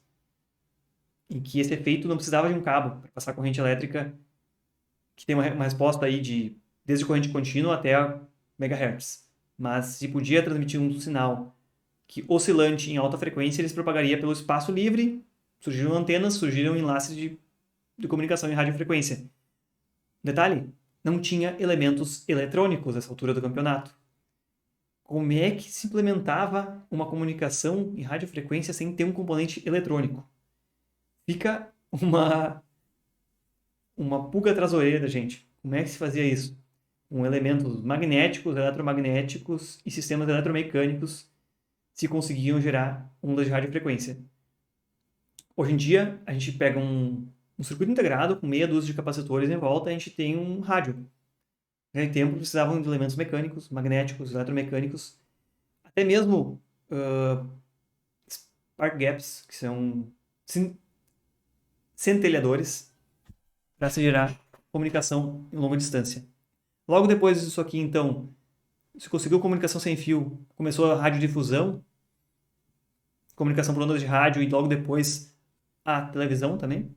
em que esse efeito não precisava de um cabo para passar corrente elétrica, que tem uma resposta aí desde corrente contínua até a megahertz. Mas se podia transmitir um sinal que oscilante em alta frequência, ele se propagaria pelo espaço livre, surgiram antenas, surgiram enlaces de comunicação em radiofrequência. Detalhe, não tinha elementos eletrônicos nessa altura do campeonato. Como é que se implementava uma comunicação em radiofrequência sem ter um componente eletrônico? Fica uma pulga atrás da orelha da gente. Como é que se fazia isso? Com elementos magnéticos, eletromagnéticos e sistemas eletromecânicos se conseguiam gerar ondas de radiofrequência. Hoje em dia, a gente pega um circuito integrado com meia dúzia de capacitores em volta, a gente tem um rádio. Naquele tempo, precisavam de elementos mecânicos, magnéticos, eletromecânicos, até mesmo spark gaps, que são centelhadores, para se gerar comunicação em longa distância. Logo depois disso aqui, então, se conseguiu comunicação sem fio, começou a radiodifusão, comunicação por ondas de rádio e logo depois a televisão também.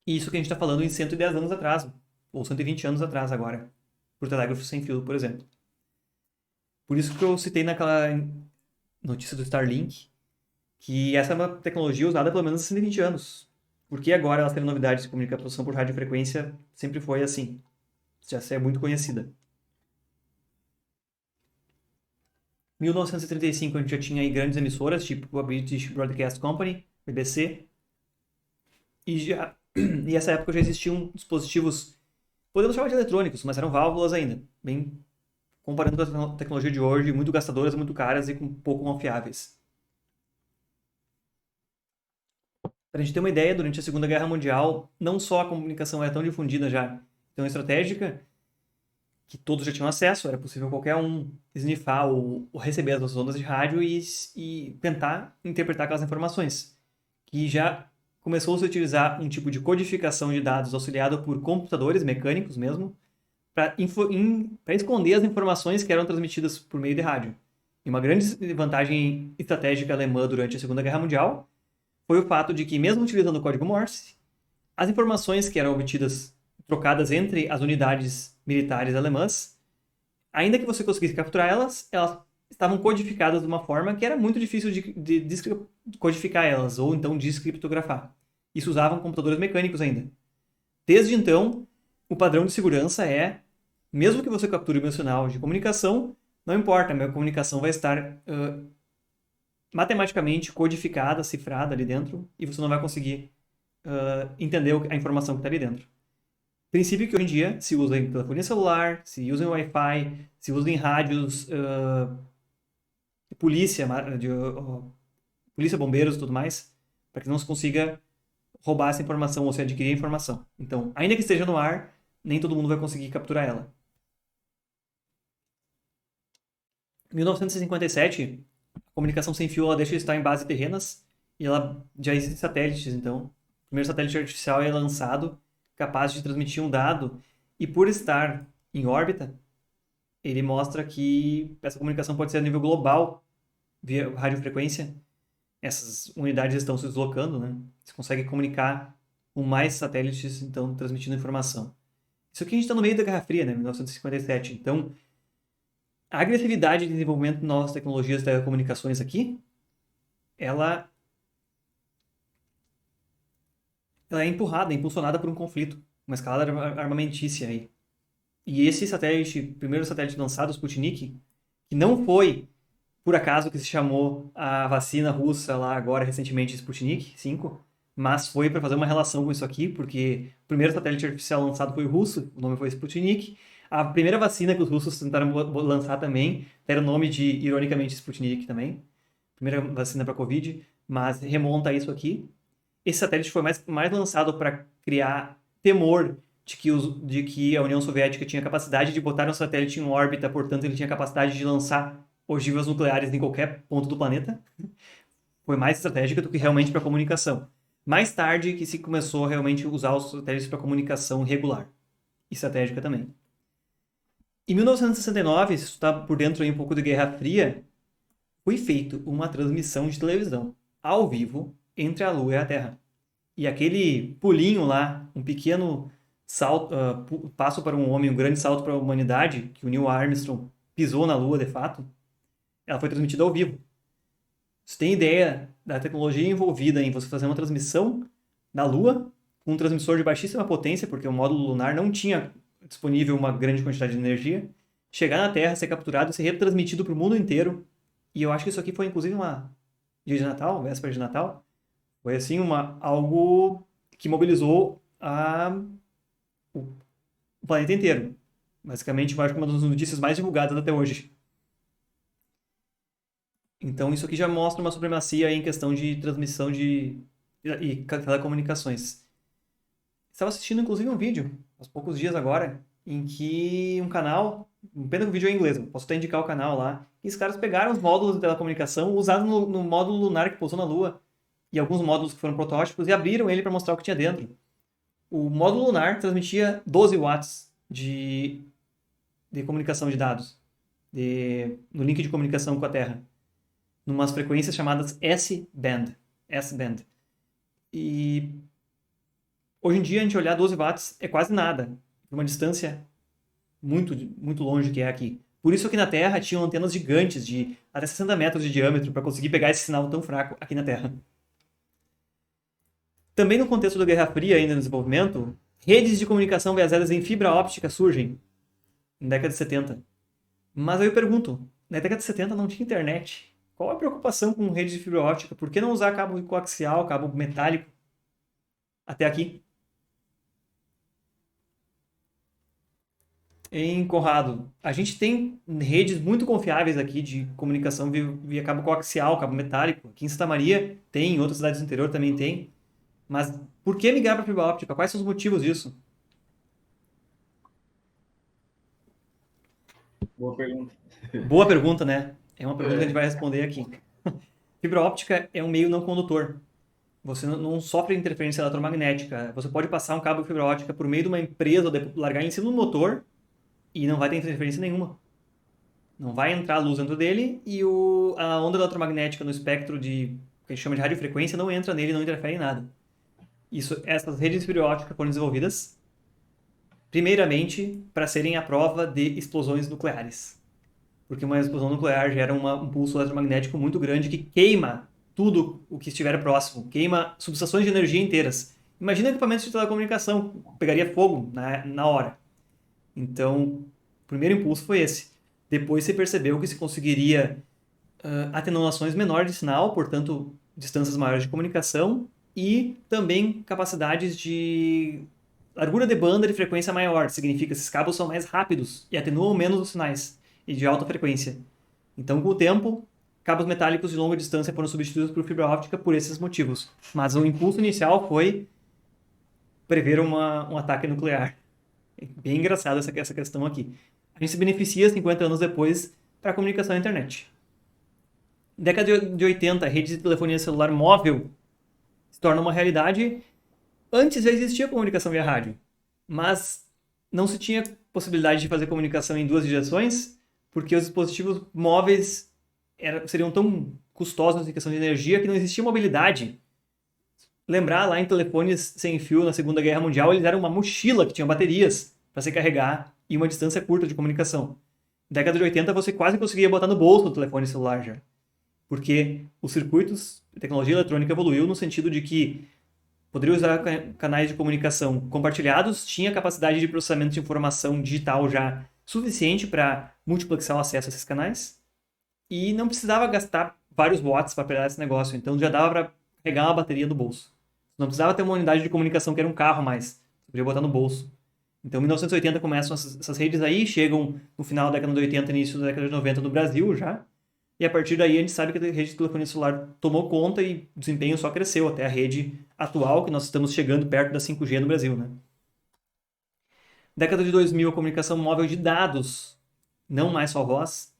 E isso que a gente está falando em 110 anos atrás, ou 120 anos atrás agora, por telégrafo sem fio, por exemplo. Por isso que eu citei naquela notícia do Starlink, que essa é uma tecnologia usada há pelo menos 120 anos. Porque agora ela tem novidades de comunicação por radiofrequência, sempre foi assim. Já é muito conhecida. Em 1935 a gente já tinha aí grandes emissoras, tipo a British Broadcast Company, BBC, e essa época já existiam dispositivos, podemos chamar de eletrônicos, mas eram válvulas ainda, bem comparando com a tecnologia de hoje, muito gastadoras, muito caras e pouco confiáveis. Para a gente ter uma ideia, durante a Segunda Guerra Mundial, não só a comunicação era tão difundida já, tão estratégica, que todos já tinham acesso, era possível qualquer um esnifar ou receber as ondas de rádio e tentar interpretar aquelas informações, que já começou a se utilizar um tipo de codificação de dados auxiliado por computadores mecânicos mesmo, para esconder as informações que eram transmitidas por meio de rádio. E uma grande vantagem estratégica alemã durante a Segunda Guerra Mundial foi o fato de que, mesmo utilizando o código Morse, as informações que eram obtidas, trocadas entre as unidades militares alemãs, ainda que você conseguisse capturar elas estavam codificadas de uma forma que era muito difícil de codificar elas, ou então descriptografar. Isso usavam computadores mecânicos ainda. Desde então, o padrão de segurança é, mesmo que você capture o meu sinal de comunicação, não importa, a minha comunicação vai estar matematicamente codificada, cifrada ali dentro, e você não vai conseguir entender a informação que está ali dentro. Princípio que hoje em dia se usa em telefonia celular, se usa em Wi-Fi, se usa em rádios, polícia, polícia, bombeiros e tudo mais, para que não se consiga roubar essa informação ou se adquirir a informação. Então, ainda que esteja no ar, nem todo mundo vai conseguir capturar ela. Em 1957, a comunicação sem fio ela deixa de estar em bases terrenas e ela já existe satélites, então. O primeiro satélite artificial é lançado capaz de transmitir um dado e por estar em órbita, ele mostra que essa comunicação pode ser a nível global via radiofrequência. Essas unidades estão se deslocando, né? Você consegue comunicar com mais satélites, então, transmitindo informação. Isso aqui a gente está no meio da Guerra Fria, né? 1957. Então, a agressividade de desenvolvimento de novas tecnologias de telecomunicações aqui, ela é empurrada, impulsionada por um conflito, uma escalada armamentícia aí. E esse satélite, primeiro satélite lançado, o Sputnik, que não foi por acaso que se chamou a vacina russa lá agora recentemente Sputnik 5, mas foi para fazer uma relação com isso aqui, porque o primeiro satélite artificial lançado foi russo, o nome foi Sputnik. A primeira vacina que os russos tentaram lançar também era o nome de, ironicamente, Sputnik também. Primeira vacina para Covid, mas remonta a isso aqui. Esse satélite foi mais lançado para criar temor de que a União Soviética tinha capacidade de botar um satélite em órbita, portanto ele tinha capacidade de lançar ogivas nucleares em qualquer ponto do planeta. Foi mais estratégica do que realmente para comunicação. Mais tarde que se começou a realmente usar os satélites para comunicação regular. E estratégica também. Em 1969, se está por dentro aí um pouco de Guerra Fria, foi feita uma transmissão de televisão ao vivo entre a Lua e a Terra. E aquele pulinho lá, um pequeno salto, passo para um homem, um grande salto para a humanidade, que o Neil Armstrong pisou na Lua de fato, ela foi transmitida ao vivo. Você tem ideia da tecnologia envolvida em você fazer uma transmissão da Lua com um transmissor de baixíssima potência, porque o módulo lunar não tinha disponível uma grande quantidade de energia, chegar na Terra, ser capturado e ser retransmitido para o mundo inteiro. E eu acho que isso aqui foi inclusive uma dia de Natal, véspera de Natal. Foi assim algo que mobilizou o planeta inteiro. Basicamente, eu acho que uma das notícias mais divulgadas até hoje. Então, isso aqui já mostra uma supremacia em questão de transmissão e telecomunicações. Estava assistindo, inclusive, um vídeo, há poucos dias agora, em que um canal, pena que o vídeo é em inglês, posso até indicar o canal lá, e os caras pegaram os módulos de telecomunicação usados no módulo lunar que pousou na Lua, e alguns módulos que foram protótipos, e abriram ele para mostrar o que tinha dentro. O módulo lunar transmitia 12 watts de comunicação de dados, no link de comunicação com a Terra, numas frequências chamadas S-band. S-band. E hoje em dia, a gente olhar 12 watts é quase nada, por uma distância muito, muito longe que é aqui. Por isso aqui na Terra tinham antenas gigantes de até 60 metros de diâmetro para conseguir pegar esse sinal tão fraco aqui na Terra. Também no contexto da Guerra Fria, ainda no desenvolvimento, redes de comunicação baseadas em fibra óptica surgem na década de 70. Mas aí eu pergunto, na década de 70 não tinha internet. Qual a preocupação com rede de fibra óptica? Por que não usar cabo coaxial, cabo metálico até aqui? Em Conrado, a gente tem redes muito confiáveis aqui de comunicação via cabo coaxial, cabo metálico. Aqui em Santa Maria tem, em outras cidades do interior também tem. Mas por que migrar para fibra óptica? Quais são os motivos disso? Boa pergunta. Boa pergunta, né? É uma pergunta que a gente vai responder aqui. Fibra óptica é um meio não condutor. você não sofre interferência eletromagnética. Você pode passar um cabo de fibra ótica por meio de uma empresa, ou largar em cima do motor, e não vai ter interferência nenhuma. Não vai entrar luz dentro dele, e a onda eletromagnética no espectro que a gente chama de radiofrequência não entra nele, não interfere em nada. Essas redes de fibra ótica foram desenvolvidas primeiramente para serem a prova de explosões nucleares. Porque uma explosão nuclear gera um pulso eletromagnético muito grande que queima tudo o que estiver próximo, queima subestações de energia inteiras. Imagina equipamentos de telecomunicação, pegaria fogo na hora. Então, o primeiro impulso foi esse. Depois se percebeu que se conseguiria atenuações menores de sinal, portanto, distâncias maiores de comunicação e também capacidades de largura de banda de frequência maior. Significa que esses cabos são mais rápidos e atenuam menos os sinais e de alta frequência. Então, com o tempo, cabos metálicos de longa distância foram substituídos por fibra óptica por esses motivos. Mas o impulso inicial foi prever um ataque nuclear. É bem engraçado essa questão aqui. A gente se beneficia 50 anos depois para a comunicação e internet. Década de 80, a rede de telefonia celular móvel se torna uma realidade. Antes já existia comunicação via rádio, mas não se tinha possibilidade de fazer comunicação em duas direções, porque os dispositivos móveis seriam tão custosos em questão de energia que não existia mobilidade. Lembrar lá em telefones sem fio na Segunda Guerra Mundial, eles eram uma mochila que tinha baterias para se carregar e uma distância curta de comunicação. Na década de 80 você quase conseguia botar no bolso o telefone celular já, porque os circuitos, a tecnologia eletrônica evoluiu no sentido de que poderia usar canais de comunicação compartilhados, tinha capacidade de processamento de informação digital já suficiente para multiplexar o acesso a esses canais e não precisava gastar vários watts para operar esse negócio, então já dava para pegar uma bateria do bolso. Não precisava ter uma unidade de comunicação que era um carro mais, você podia botar no bolso. Então, em 1980 começam essas redes aí, chegam no final da década de 80 início da década de 90 no Brasil já, e a partir daí a gente sabe que a rede de telefonia celular tomou conta e o desempenho só cresceu até a rede atual, que nós estamos chegando perto da 5G no Brasil, né? Década de 2000, a comunicação móvel de dados, não mais só voz,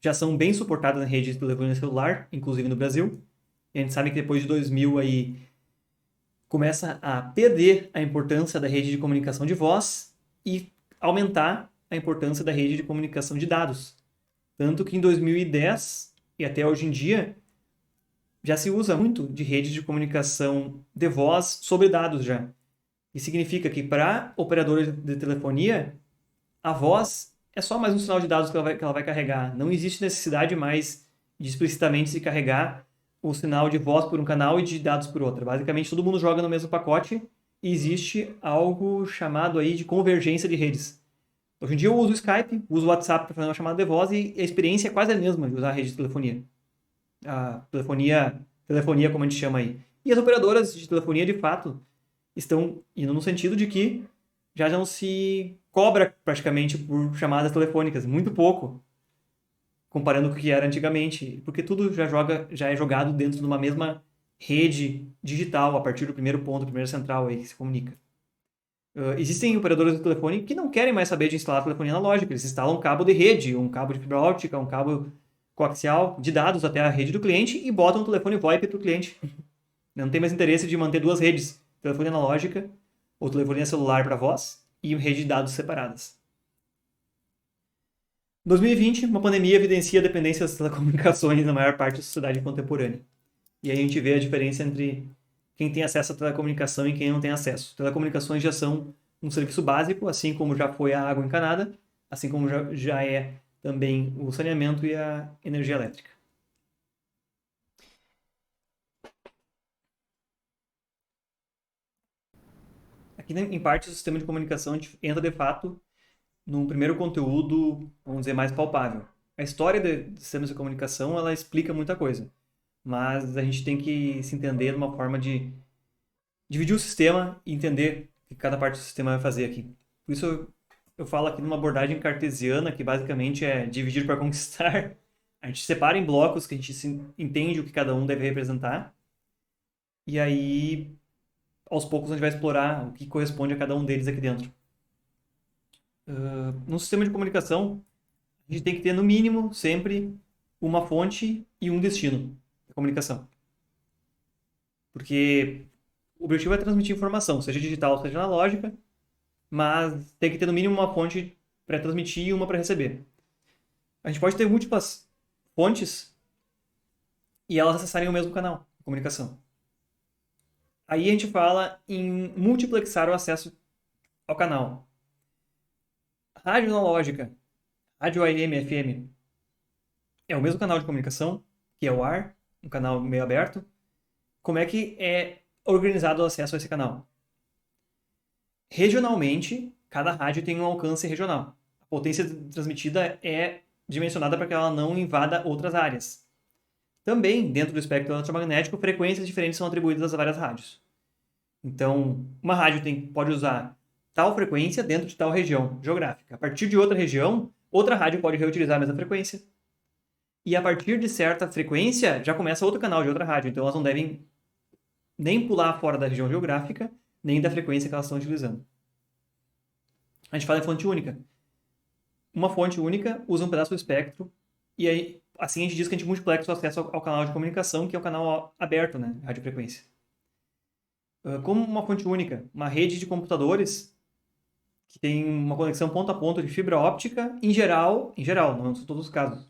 já são bem suportadas na rede de telefonia celular, inclusive no Brasil. E a gente sabe que depois de 2000 aí começa a perder a importância da rede de comunicação de voz e aumentar a importância da rede de comunicação de dados. Tanto que em 2010 e até hoje em dia já se usa muito de rede de comunicação de voz sobre dados já. E significa que para operadores de telefonia, a voz é só mais um sinal de dados que ela vai carregar. Não existe necessidade mais de explicitamente se carregar o sinal de voz por um canal e de dados por outro. Basicamente, todo mundo joga no mesmo pacote e existe algo chamado aí de convergência de redes. Hoje em dia eu uso o Skype, uso o WhatsApp para fazer uma chamada de voz e a experiência é quase a mesma de usar a rede de telefonia. A telefonia como a gente chama aí. E as operadoras de telefonia, de fato, estão indo no sentido de que já não se cobra praticamente por chamadas telefônicas, muito pouco, comparando com o que era antigamente, porque tudo já é jogado dentro de uma mesma rede digital, a partir do primeiro ponto, primeira central aí que se comunica. Existem operadoras de telefone que não querem mais saber de instalar telefonia analógica, eles instalam um cabo de rede, um cabo de fibra óptica, um cabo coaxial de dados até a rede do cliente e botam um telefone VoIP para o cliente. Não tem mais interesse de manter duas redes, telefonia analógica ou telefonia celular para voz e rede de dados separadas. 2020, uma pandemia evidencia a dependência das telecomunicações na maior parte da sociedade contemporânea. E aí a gente vê a diferença entre quem tem acesso à telecomunicação e quem não tem acesso. Telecomunicações já são um serviço básico, assim como já foi a água encanada, assim como já é também o saneamento e a energia elétrica. Aqui, em parte, o sistema de comunicação a gente entra, de fato, num primeiro conteúdo, vamos dizer, mais palpável. A história de sistemas de comunicação, ela explica muita coisa, mas a gente tem que se entender de uma forma de dividir o sistema e entender o que cada parte do sistema vai fazer aqui. Por isso eu falo aqui numa abordagem cartesiana, que basicamente é dividir para conquistar. A gente separa em blocos que a gente entende o que cada um deve representar, e aí, aos poucos, a gente vai explorar o que corresponde a cada um deles aqui dentro. Num sistema de comunicação, a gente tem que ter, no mínimo, sempre uma fonte e um destino da comunicação. Porque o objetivo é transmitir informação, seja digital, seja analógica, mas tem que ter no mínimo uma fonte para transmitir e uma para receber. A gente pode ter múltiplas fontes e elas acessarem o mesmo canal de comunicação. Aí a gente fala em multiplexar o acesso ao canal. Rádio analógica, rádio AM, FM, é o mesmo canal de comunicação, que é o ar, um canal meio aberto. Como é que é organizado o acesso a esse canal? Regionalmente, cada rádio tem um alcance regional. A potência transmitida é dimensionada para que ela não invada outras áreas. Também, dentro do espectro eletromagnético, frequências diferentes são atribuídas às várias rádios. Então, uma rádio pode usar tal frequência dentro de tal região geográfica. A partir de outra região, outra rádio pode reutilizar a mesma frequência. E a partir de certa frequência, já começa outro canal de outra rádio. Então, elas não devem nem pular fora da região geográfica, nem da frequência que elas estão utilizando. A gente fala em fonte única. Uma fonte única usa um pedaço do espectro, e aí, assim a gente diz que a gente multiplexa o acesso ao canal de comunicação, que é o canal aberto, né? Radiofrequência. Como uma fonte única, uma rede de computadores que tem uma conexão ponto a ponto de fibra óptica, em geral, não são todos os casos.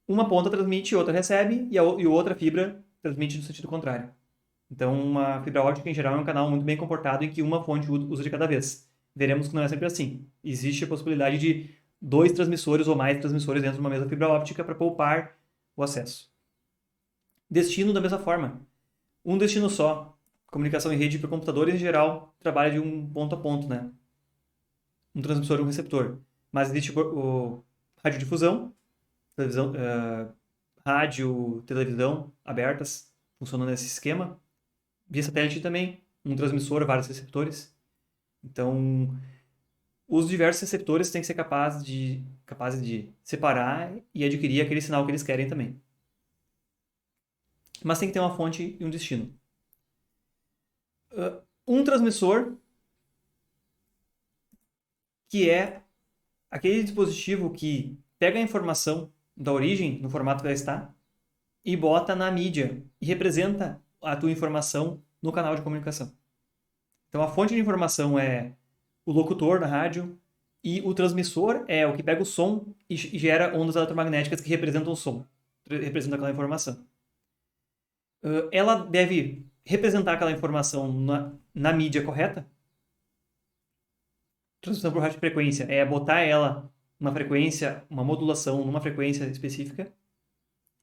Uma ponta transmite, outra recebe, e outra fibra transmite no sentido contrário. Então, uma fibra óptica, em geral, é um canal muito bem comportado em que uma fonte usa de cada vez. Veremos que não é sempre assim. Existe a possibilidade de 2 transmissores ou mais transmissores dentro de uma mesma fibra óptica para poupar o acesso. Destino, da mesma forma. Um destino só. Comunicação em rede para computadores, em geral, trabalha de um ponto a ponto, né? Um transmissor e um receptor. Mas existe o radiodifusão, televisão, rádio, televisão abertas, funcionam nesse esquema. Via satélite também, um transmissor, vários receptores. Então, os diversos receptores têm que ser capazes de separar e adquirir aquele sinal que eles querem também. Mas tem que ter uma fonte e um destino. Um transmissor, que é aquele dispositivo que pega a informação da origem, no formato que ela está, e bota na mídia, e representa a tua informação no canal de comunicação. Então, a fonte de informação é o locutor da rádio, e o transmissor é o que pega o som e gera ondas eletromagnéticas que representam o som, representam aquela informação. Ela deve representar aquela informação na mídia correta. Transmissão por radiofrequência é botar ela numa frequência, uma modulação numa frequência específica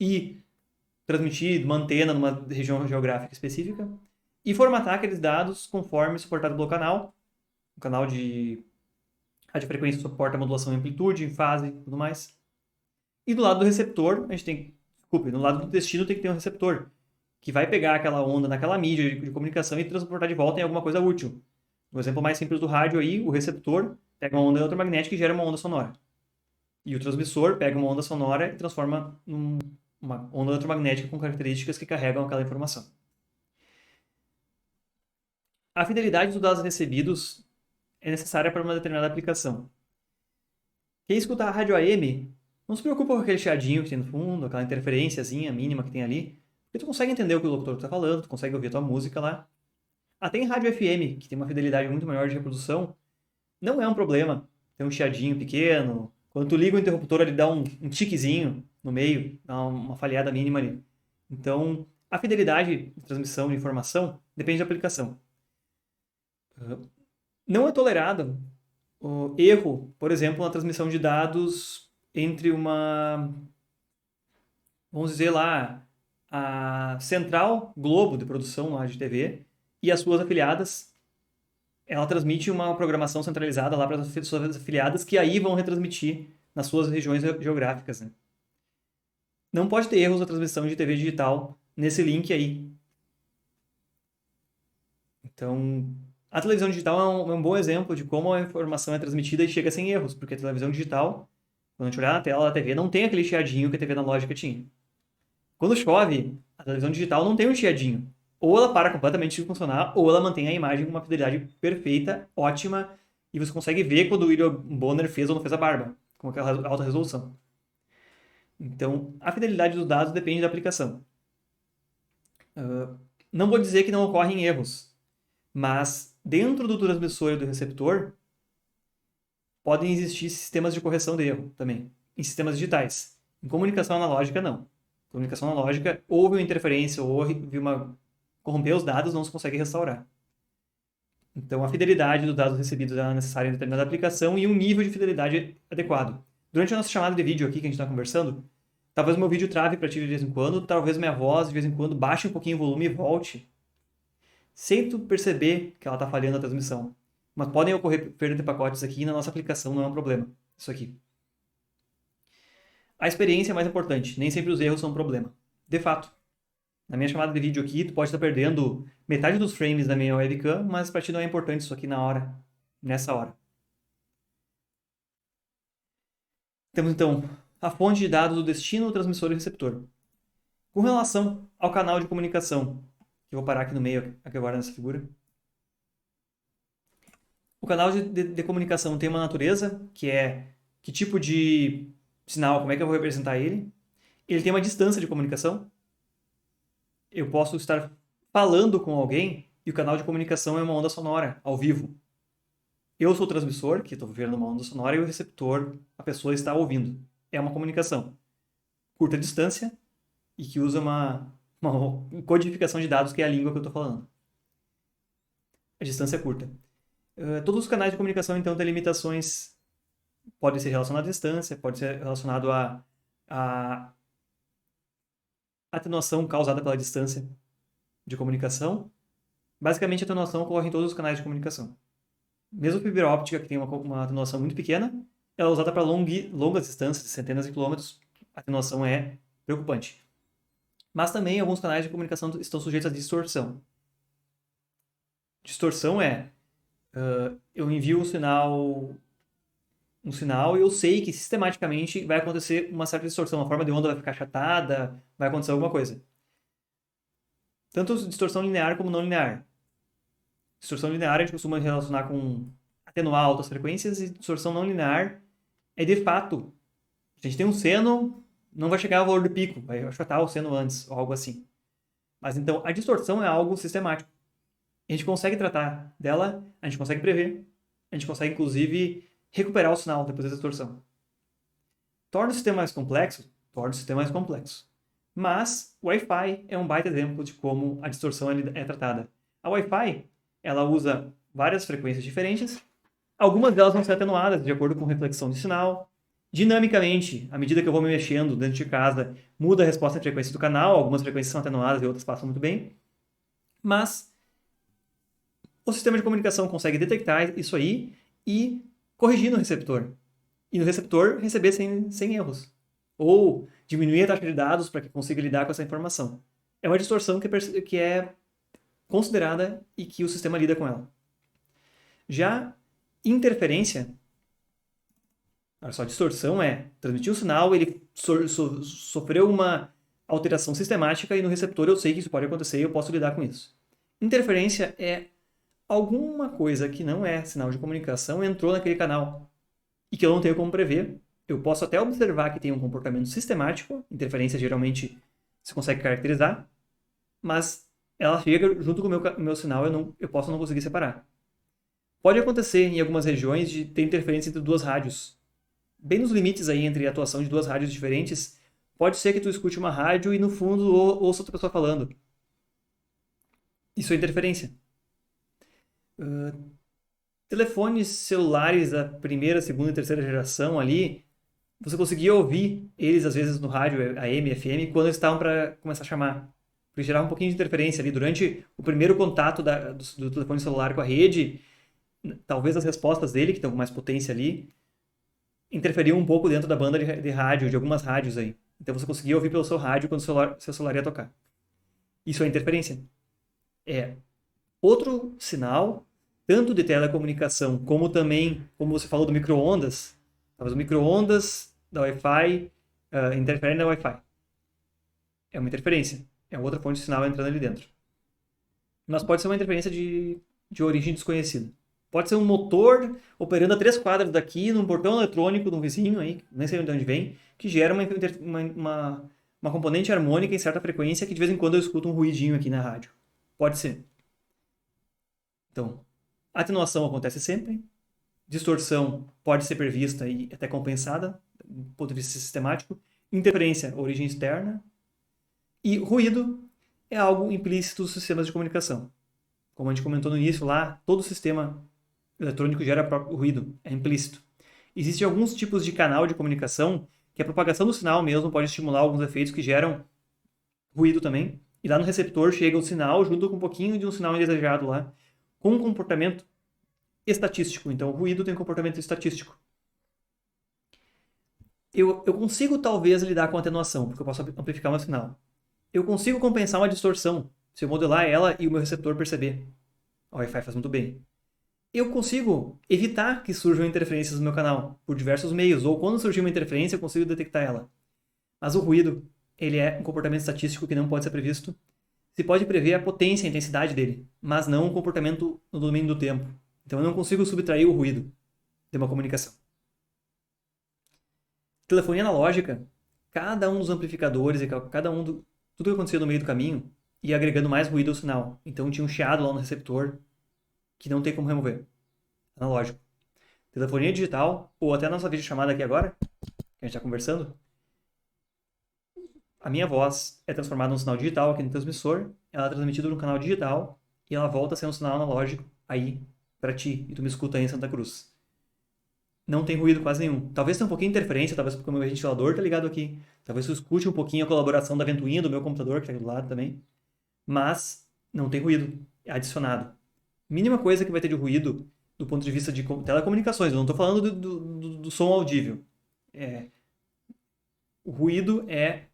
e transmitir uma antena numa região geográfica específica e formatar aqueles dados conforme suportado pelo canal. O canal de radiofrequência suporta a modulação em amplitude, em fase e tudo mais. E do lado do receptor, a gente tem... Desculpe, no lado do destino tem que ter um receptor que vai pegar aquela onda naquela mídia de comunicação e transportar de volta em alguma coisa útil. No exemplo mais simples do rádio aí, o receptor pega uma onda eletromagnética e gera uma onda sonora. E o transmissor pega uma onda sonora e transforma numa onda eletromagnética com características que carregam aquela informação. A fidelidade dos dados recebidos é necessária para uma determinada aplicação. Quem escuta a rádio AM não se preocupa com aquele chiadinho que tem no fundo, aquela interferênciazinha mínima que tem ali, porque tu consegue entender o que o locutor está falando, tu consegue ouvir a tua música lá. Até em rádio FM, que tem uma fidelidade muito maior de reprodução, não é um problema ter um chiadinho pequeno. Quando tu liga o interruptor, ele dá um tiquezinho no meio, dá uma falhada mínima ali. Então, a fidelidade de transmissão de informação depende da aplicação. Não é tolerado o erro, por exemplo, na transmissão de dados entre vamos dizer lá, a Central Globo de produção lá de TV e as suas afiliadas. Ela transmite uma programação centralizada lá para as suas afiliadas que aí vão retransmitir nas suas regiões geográficas. Né? Não pode ter erros na transmissão de TV digital nesse link aí. Então, a televisão digital é um bom exemplo de como a informação é transmitida e chega sem erros, porque a televisão digital, quando a gente olhar na tela da TV, não tem aquele chiadinho que a TV analógica tinha. Quando chove, a televisão digital não tem um chiadinho. Ou ela para completamente de funcionar, ou ela mantém a imagem com uma fidelidade perfeita, ótima, e você consegue ver quando o William Bonner fez ou não fez a barba, com aquela alta resolução. Então, a fidelidade dos dados depende da aplicação. Não vou dizer que não ocorrem erros, mas dentro do transmissor e do receptor podem existir sistemas de correção de erro também, em sistemas digitais. Em comunicação analógica, não. Em comunicação analógica, houve uma interferência ou houve corromper os dados, não se consegue restaurar. Então, a fidelidade dos dados recebidos é necessária em determinada aplicação e um nível de fidelidade adequado. Durante a nossa chamada de vídeo aqui, que a gente está conversando, talvez meu vídeo trave para ti de vez em quando, talvez minha voz de vez em quando baixe um pouquinho o volume e volte, sem tu perceber que ela está falhando a transmissão. Mas podem ocorrer perda de pacotes aqui e na nossa aplicação não é um problema. Isso aqui. A experiência é mais importante, nem sempre os erros são um problema. De fato, na minha chamada de vídeo aqui, tu pode estar perdendo metade dos frames da minha webcam, mas para ti não é importante isso aqui na hora, nessa hora. Temos então a fonte de dados do destino, o transmissor e o receptor. Com relação ao canal de comunicação, que eu vou parar aqui no meio, aqui agora nessa figura. O canal de comunicação tem uma natureza, que é que tipo de sinal, como é que eu vou representar ele. Ele tem uma distância de comunicação. Eu posso estar falando com alguém e o canal de comunicação é uma onda sonora, ao vivo. Eu sou o transmissor, que estou vendo uma onda sonora, e o receptor, a pessoa está ouvindo. É uma comunicação curta distância e que usa uma codificação de dados, que é a língua que eu estou falando. A distância é curta. Todos os canais de comunicação, então, têm limitações. Pode ser relacionado à distância, pode ser relacionado à atenuação causada pela distância de comunicação. Basicamente, a atenuação ocorre em todos os canais de comunicação. Mesmo a fibra óptica, que tem uma atenuação muito pequena, ela é usada para longas distâncias, de centenas de quilômetros. A atenuação é preocupante. Mas também alguns canais de comunicação estão sujeitos à distorção. Distorção é eu envio um sinal e eu sei que sistematicamente vai acontecer uma certa distorção, a forma de onda vai ficar achatada, vai acontecer alguma coisa. Tanto distorção linear como não linear. Distorção linear a gente costuma relacionar com atenuar altas frequências, e distorção não linear é de fato. A gente tem um seno, não vai chegar ao valor do pico, vai achatar o seno antes, ou algo assim. Mas então, a distorção é algo sistemático. A gente consegue tratar dela, a gente consegue prever, a gente consegue, inclusive, recuperar o sinal depois da distorção. Torna o sistema mais complexo? Torna o sistema mais complexo. Mas o Wi-Fi é um baita exemplo de como a distorção é tratada. A Wi-Fi, ela usa várias frequências diferentes, algumas delas vão ser atenuadas de acordo com reflexão de sinal. Dinamicamente, à medida que eu vou me mexendo dentro de casa, muda a resposta de frequência do canal, algumas frequências são atenuadas e outras passam muito bem. Mas o sistema de comunicação consegue detectar isso aí e corrigir no receptor. E no receptor receber sem erros. Ou diminuir a taxa de dados para que consiga lidar com essa informação. É uma distorção que é considerada e que o sistema lida com ela. Já interferência, olha só, distorção é transmitir o sinal, ele sofreu uma alteração sistemática e no receptor eu sei que isso pode acontecer e eu posso lidar com isso. Interferência é alguma coisa que não é sinal de comunicação entrou naquele canal e que eu não tenho como prever. Eu posso até observar que tem um comportamento sistemático, interferência geralmente se consegue caracterizar, mas ela chega junto com o meu sinal, eu posso não conseguir separar. Pode acontecer em algumas regiões de ter interferência entre duas rádios. Bem nos limites aí entre a atuação de duas rádios diferentes, pode ser que tu escute uma rádio e no fundo ouça outra pessoa falando. Isso é interferência. Telefones celulares da primeira, segunda e terceira geração ali, você conseguia ouvir eles às vezes no rádio AM, FM, quando eles estavam para começar a chamar. Porque gerava um pouquinho de interferência ali. Durante o primeiro contato do telefone celular com a rede, talvez as respostas dele, que estão com mais potência ali, interferiam um pouco dentro da banda de rádio, de algumas rádios aí. Então você conseguia ouvir pelo seu rádio quando seu celular ia tocar. Isso é interferência. É outro sinal, tanto de telecomunicação, como também, como você falou do micro-ondas. Talvez o micro-ondas da Wi-Fi interfere na Wi-Fi. É uma interferência. É outra fonte de sinal entrando ali dentro. Mas pode ser uma interferência de origem desconhecida. Pode ser um motor operando a 3 quadras daqui, num portão eletrônico de um vizinho, aí, nem sei de onde vem, que gera uma componente harmônica em certa frequência que de vez em quando eu escuto um ruidinho aqui na rádio. Pode ser. Então, atenuação acontece sempre, distorção pode ser prevista e até compensada, do ponto de vista sistemático, interferência, origem externa, e ruído é algo implícito dos sistemas de comunicação. Como a gente comentou no início lá, todo sistema eletrônico gera próprio ruído, é implícito. Existem alguns tipos de canal de comunicação que a propagação do sinal mesmo pode estimular alguns efeitos que geram ruído também, e lá no receptor chega o sinal junto com um pouquinho de um sinal indesejado lá, com um comportamento estatístico. Então, o ruído tem um comportamento estatístico. Eu consigo, talvez, lidar com a atenuação, porque eu posso amplificar meu sinal. Eu consigo compensar uma distorção, se eu modelar ela e o meu receptor perceber. O Wi-Fi faz muito bem. Eu consigo evitar que surjam interferências no meu canal, por diversos meios, ou quando surgir uma interferência, eu consigo detectar ela. Mas o ruído, ele é um comportamento estatístico que não pode ser previsto. Se pode prever a potência e a intensidade dele, mas não o comportamento no domínio do tempo. Então eu não consigo subtrair o ruído de uma comunicação. Telefonia analógica, cada um dos amplificadores e cada um tudo que acontecia no meio do caminho ia agregando mais ruído ao sinal. Então tinha um chiado lá no receptor que não tem como remover. Analógico. Telefonia digital, ou até a nossa videochamada aqui agora, que a gente está conversando, a minha voz é transformada num sinal digital aqui no transmissor, ela é transmitida no canal digital e ela volta a ser um sinal analógico aí para ti, e tu me escuta aí em Santa Cruz. Não tem ruído quase nenhum. Talvez tenha um pouquinho de interferência, talvez porque o meu ventilador tá ligado aqui. Talvez tu escute um pouquinho a colaboração da ventoinha do meu computador, que tá aqui do lado também. Mas não tem ruído. É adicionado. Mínima coisa que vai ter de ruído do ponto de vista de telecomunicações. Eu não estou falando do som audível. O ruído é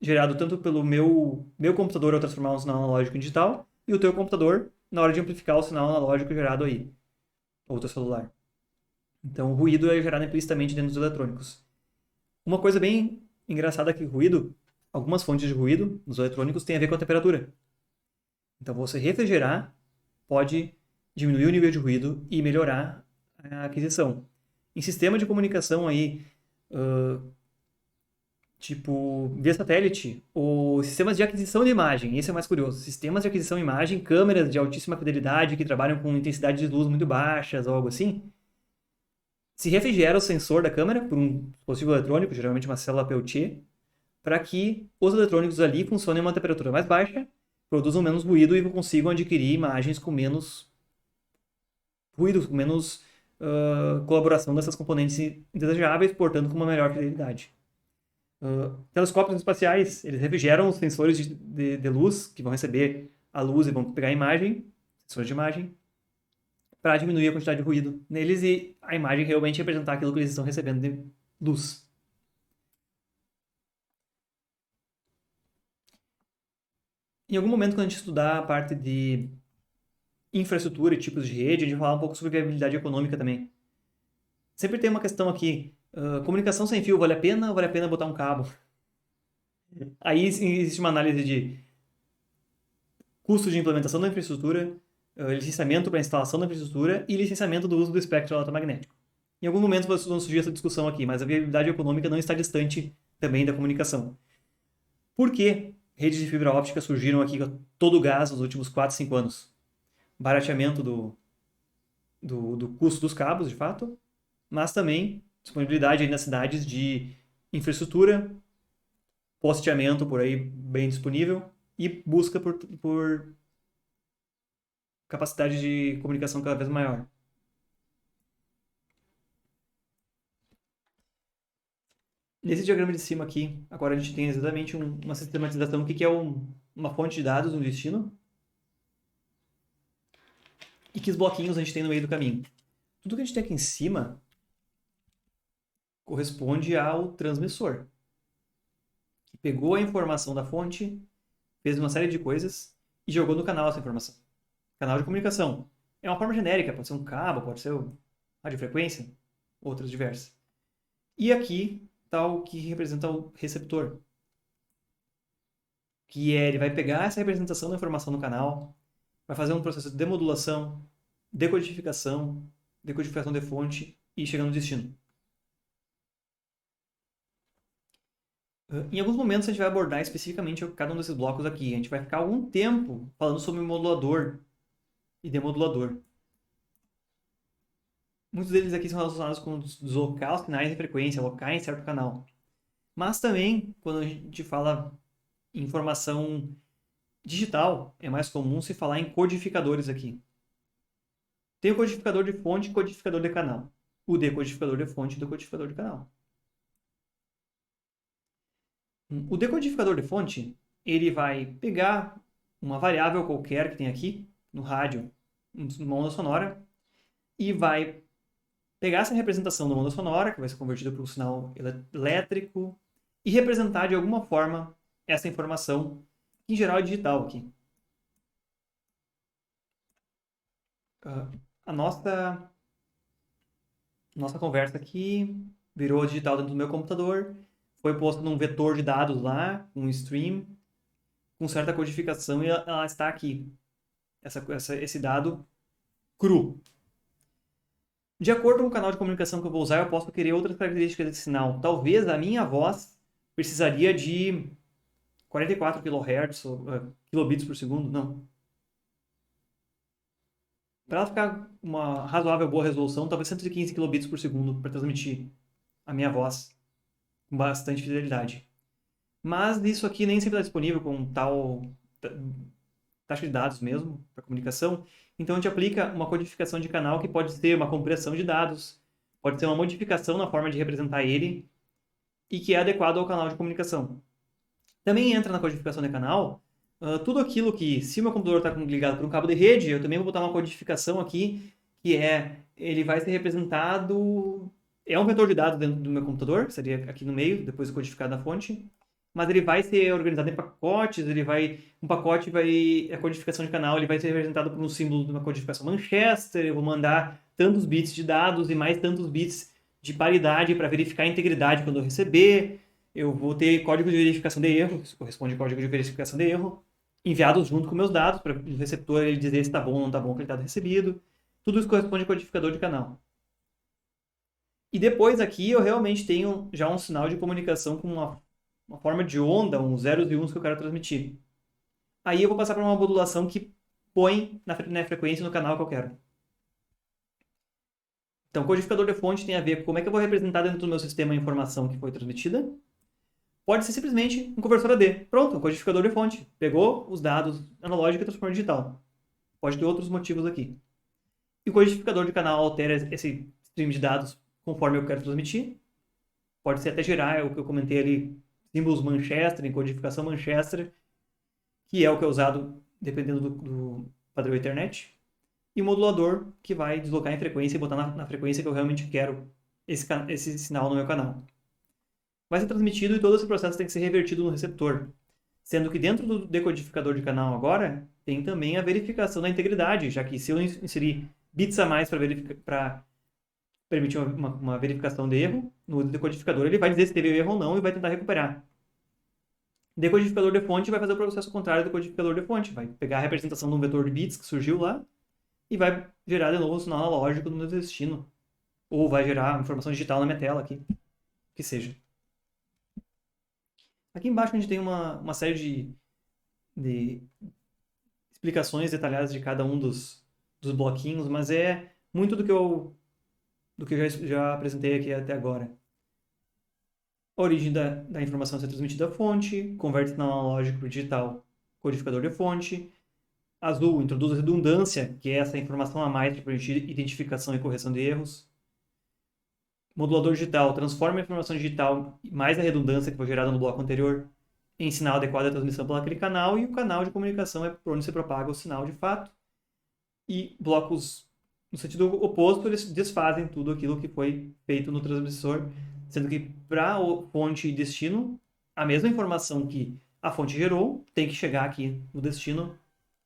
gerado tanto pelo meu computador ao transformar um sinal analógico em digital e o teu computador na hora de amplificar o sinal analógico gerado aí. Ou o teu celular. Então, o ruído é gerado implicitamente dentro dos eletrônicos. Uma coisa bem engraçada é que ruído, algumas fontes de ruído nos eletrônicos têm a ver com a temperatura. Então, você refrigerar pode diminuir o nível de ruído e melhorar a aquisição. Em sistema de comunicação aí, tipo via satélite, ou sistemas de aquisição de imagem, esse é o mais curioso. Sistemas de aquisição de imagem, câmeras de altíssima fidelidade que trabalham com intensidade de luz muito baixas ou algo assim, se refrigera o sensor da câmera por um dispositivo eletrônico, geralmente uma célula Peltier, para que os eletrônicos ali funcionem a uma temperatura mais baixa, produzam menos ruído e consigam adquirir imagens com menos ruído, com menos colaboração dessas componentes indesejáveis, portanto com uma melhor fidelidade. Telescópios espaciais, eles refrigeram os sensores de luz, que vão receber a luz e vão pegar a imagem, sensores de imagem, para diminuir a quantidade de ruído neles e a imagem realmente representar aquilo que eles estão recebendo de luz. Em algum momento, quando a gente estudar a parte de infraestrutura e tipos de rede, a gente vai falar um pouco sobre viabilidade econômica também. Sempre tem uma questão aqui, comunicação sem fio vale a pena ou vale a pena botar um cabo? Aí existe uma análise de custo de implementação da infraestrutura, licenciamento para instalação da infraestrutura e licenciamento do uso do espectro eletromagnético. Em algum momento vai surgir essa discussão aqui, mas a viabilidade econômica não está distante também da comunicação. Por que redes de fibra óptica surgiram aqui com todo o gás nos últimos 4, 5 anos? Barateamento do custo dos cabos, de fato, mas também disponibilidade aí nas cidades de infraestrutura, posteamento por aí bem disponível e busca por capacidade de comunicação cada vez maior. Nesse diagrama de cima aqui, agora a gente tem exatamente uma sistematização do que é uma fonte de dados, um destino, e que os bloquinhos a gente tem no meio do caminho. Tudo que a gente tem aqui em cima corresponde ao transmissor, que pegou a informação da fonte, fez uma série de coisas e jogou no canal essa informação. Canal de comunicação. É uma forma genérica, pode ser um cabo, pode ser radiofrequência, outras diversas. E aqui está o que representa o receptor, que ele vai pegar essa representação da informação no canal, vai fazer um processo de demodulação, decodificação de fonte e chegar no destino. Em alguns momentos a gente vai abordar especificamente cada um desses blocos aqui. A gente vai ficar algum tempo falando sobre modulador e demodulador. Muitos deles aqui são relacionados com deslocar os sinais de frequência, alocar em certo canal. Mas também, quando a gente fala em informação digital, é mais comum se falar em codificadores aqui. Tem o codificador de fonte e codificador de canal. O decodificador de fonte e o decodificador de canal. O decodificador de fonte, ele vai pegar uma variável qualquer que tem aqui no rádio, uma onda sonora, e vai pegar essa representação da onda sonora, que vai ser convertida para um sinal elétrico, e representar de alguma forma essa informação, que em geral é digital aqui. A nossa conversa aqui virou digital dentro do meu computador, foi posta num vetor de dados lá, um stream, com certa codificação, e ela está aqui. Esse dado cru. De acordo com o canal de comunicação que eu vou usar, eu posso querer outras características desse sinal. Talvez a minha voz precisaria de 44 kHz, ou, kilobits por segundo, não. Para ela ficar uma razoável boa resolução, talvez 115 kilobits por segundo para transmitir a minha voz com bastante fidelidade. Mas isso aqui nem sempre está disponível com tal taxa de dados mesmo para comunicação. Então a gente aplica uma codificação de canal que pode ser uma compressão de dados, pode ser uma modificação na forma de representar ele e que é adequado ao canal de comunicação. Também entra na codificação de canal tudo aquilo que, se o meu computador está ligado por um cabo de rede, eu também vou botar uma codificação aqui, que ele vai ser representado, é um vetor de dados dentro do meu computador, seria aqui no meio, depois codificado na fonte, mas ele vai ser organizado em pacotes, um pacote vai, a codificação de canal, ele vai ser representado por um símbolo de uma codificação Manchester, eu vou mandar tantos bits de dados e mais tantos bits de paridade para verificar a integridade quando eu receber, eu vou ter código de verificação de erro, isso corresponde a código de verificação de erro, enviados junto com meus dados, para o receptor ele dizer se está bom ou não está bom aquele dado recebido. Tudo isso corresponde a codificador de canal. E depois aqui eu realmente tenho já um sinal de comunicação com uma forma de onda, uns zeros e uns que eu quero transmitir. Aí eu vou passar para uma modulação que põe na frequência no canal que eu quero. Então, o codificador de fonte tem a ver com como é que eu vou representar dentro do meu sistema a informação que foi transmitida. Pode ser simplesmente um conversor AD. Pronto, um codificador de fonte. Pegou os dados analógicos e transformou em digital. Pode ter outros motivos aqui. E o codificador de canal altera esse stream de dados conforme eu quero transmitir. Pode ser até gerar o que eu comentei ali, símbolos Manchester, em codificação Manchester, que é o que é usado dependendo do padrão Ethernet. E o modulador, que vai deslocar em frequência e botar na frequência que eu realmente quero esse sinal no meu canal. Vai ser transmitido e todo esse processo tem que ser revertido no receptor. Sendo que dentro do decodificador de canal agora, tem também a verificação da integridade, já que se eu inserir bits a mais para permitir uma verificação de erro, no decodificador ele vai dizer se teve erro ou não e vai tentar recuperar. Decodificador de fonte vai fazer o processo contrário do decodificador de fonte, vai pegar a representação de um vetor de bits que surgiu lá e vai gerar de novo um sinal analógico no meu destino. Ou vai gerar informação digital na minha tela aqui, que seja. Aqui embaixo a gente tem uma série de explicações detalhadas de cada um dos bloquinhos, mas é muito do que eu já apresentei aqui até agora. A origem da informação ser transmitida à fonte, converte sinal analógico para digital, codificador de fonte. Azul introduz redundância, que é essa informação a mais para permitir identificação e correção de erros. Modulador digital transforma a informação digital mais a redundância que foi gerada no bloco anterior em sinal adequado à transmissão pelaquele canal, e o canal de comunicação é por onde se propaga o sinal de fato. E blocos no sentido oposto, eles desfazem tudo aquilo que foi feito no transmissor, sendo que para a fonte e destino, a mesma informação que a fonte gerou tem que chegar aqui no destino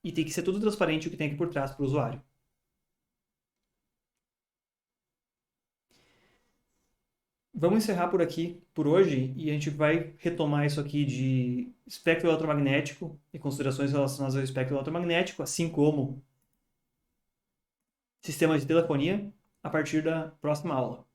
e tem que ser tudo transparente o que tem aqui por trás para o usuário. Vamos encerrar por aqui por hoje e a gente vai retomar isso aqui de espectro eletromagnético e considerações relacionadas ao espectro eletromagnético, assim como sistemas de telefonia, a partir da próxima aula.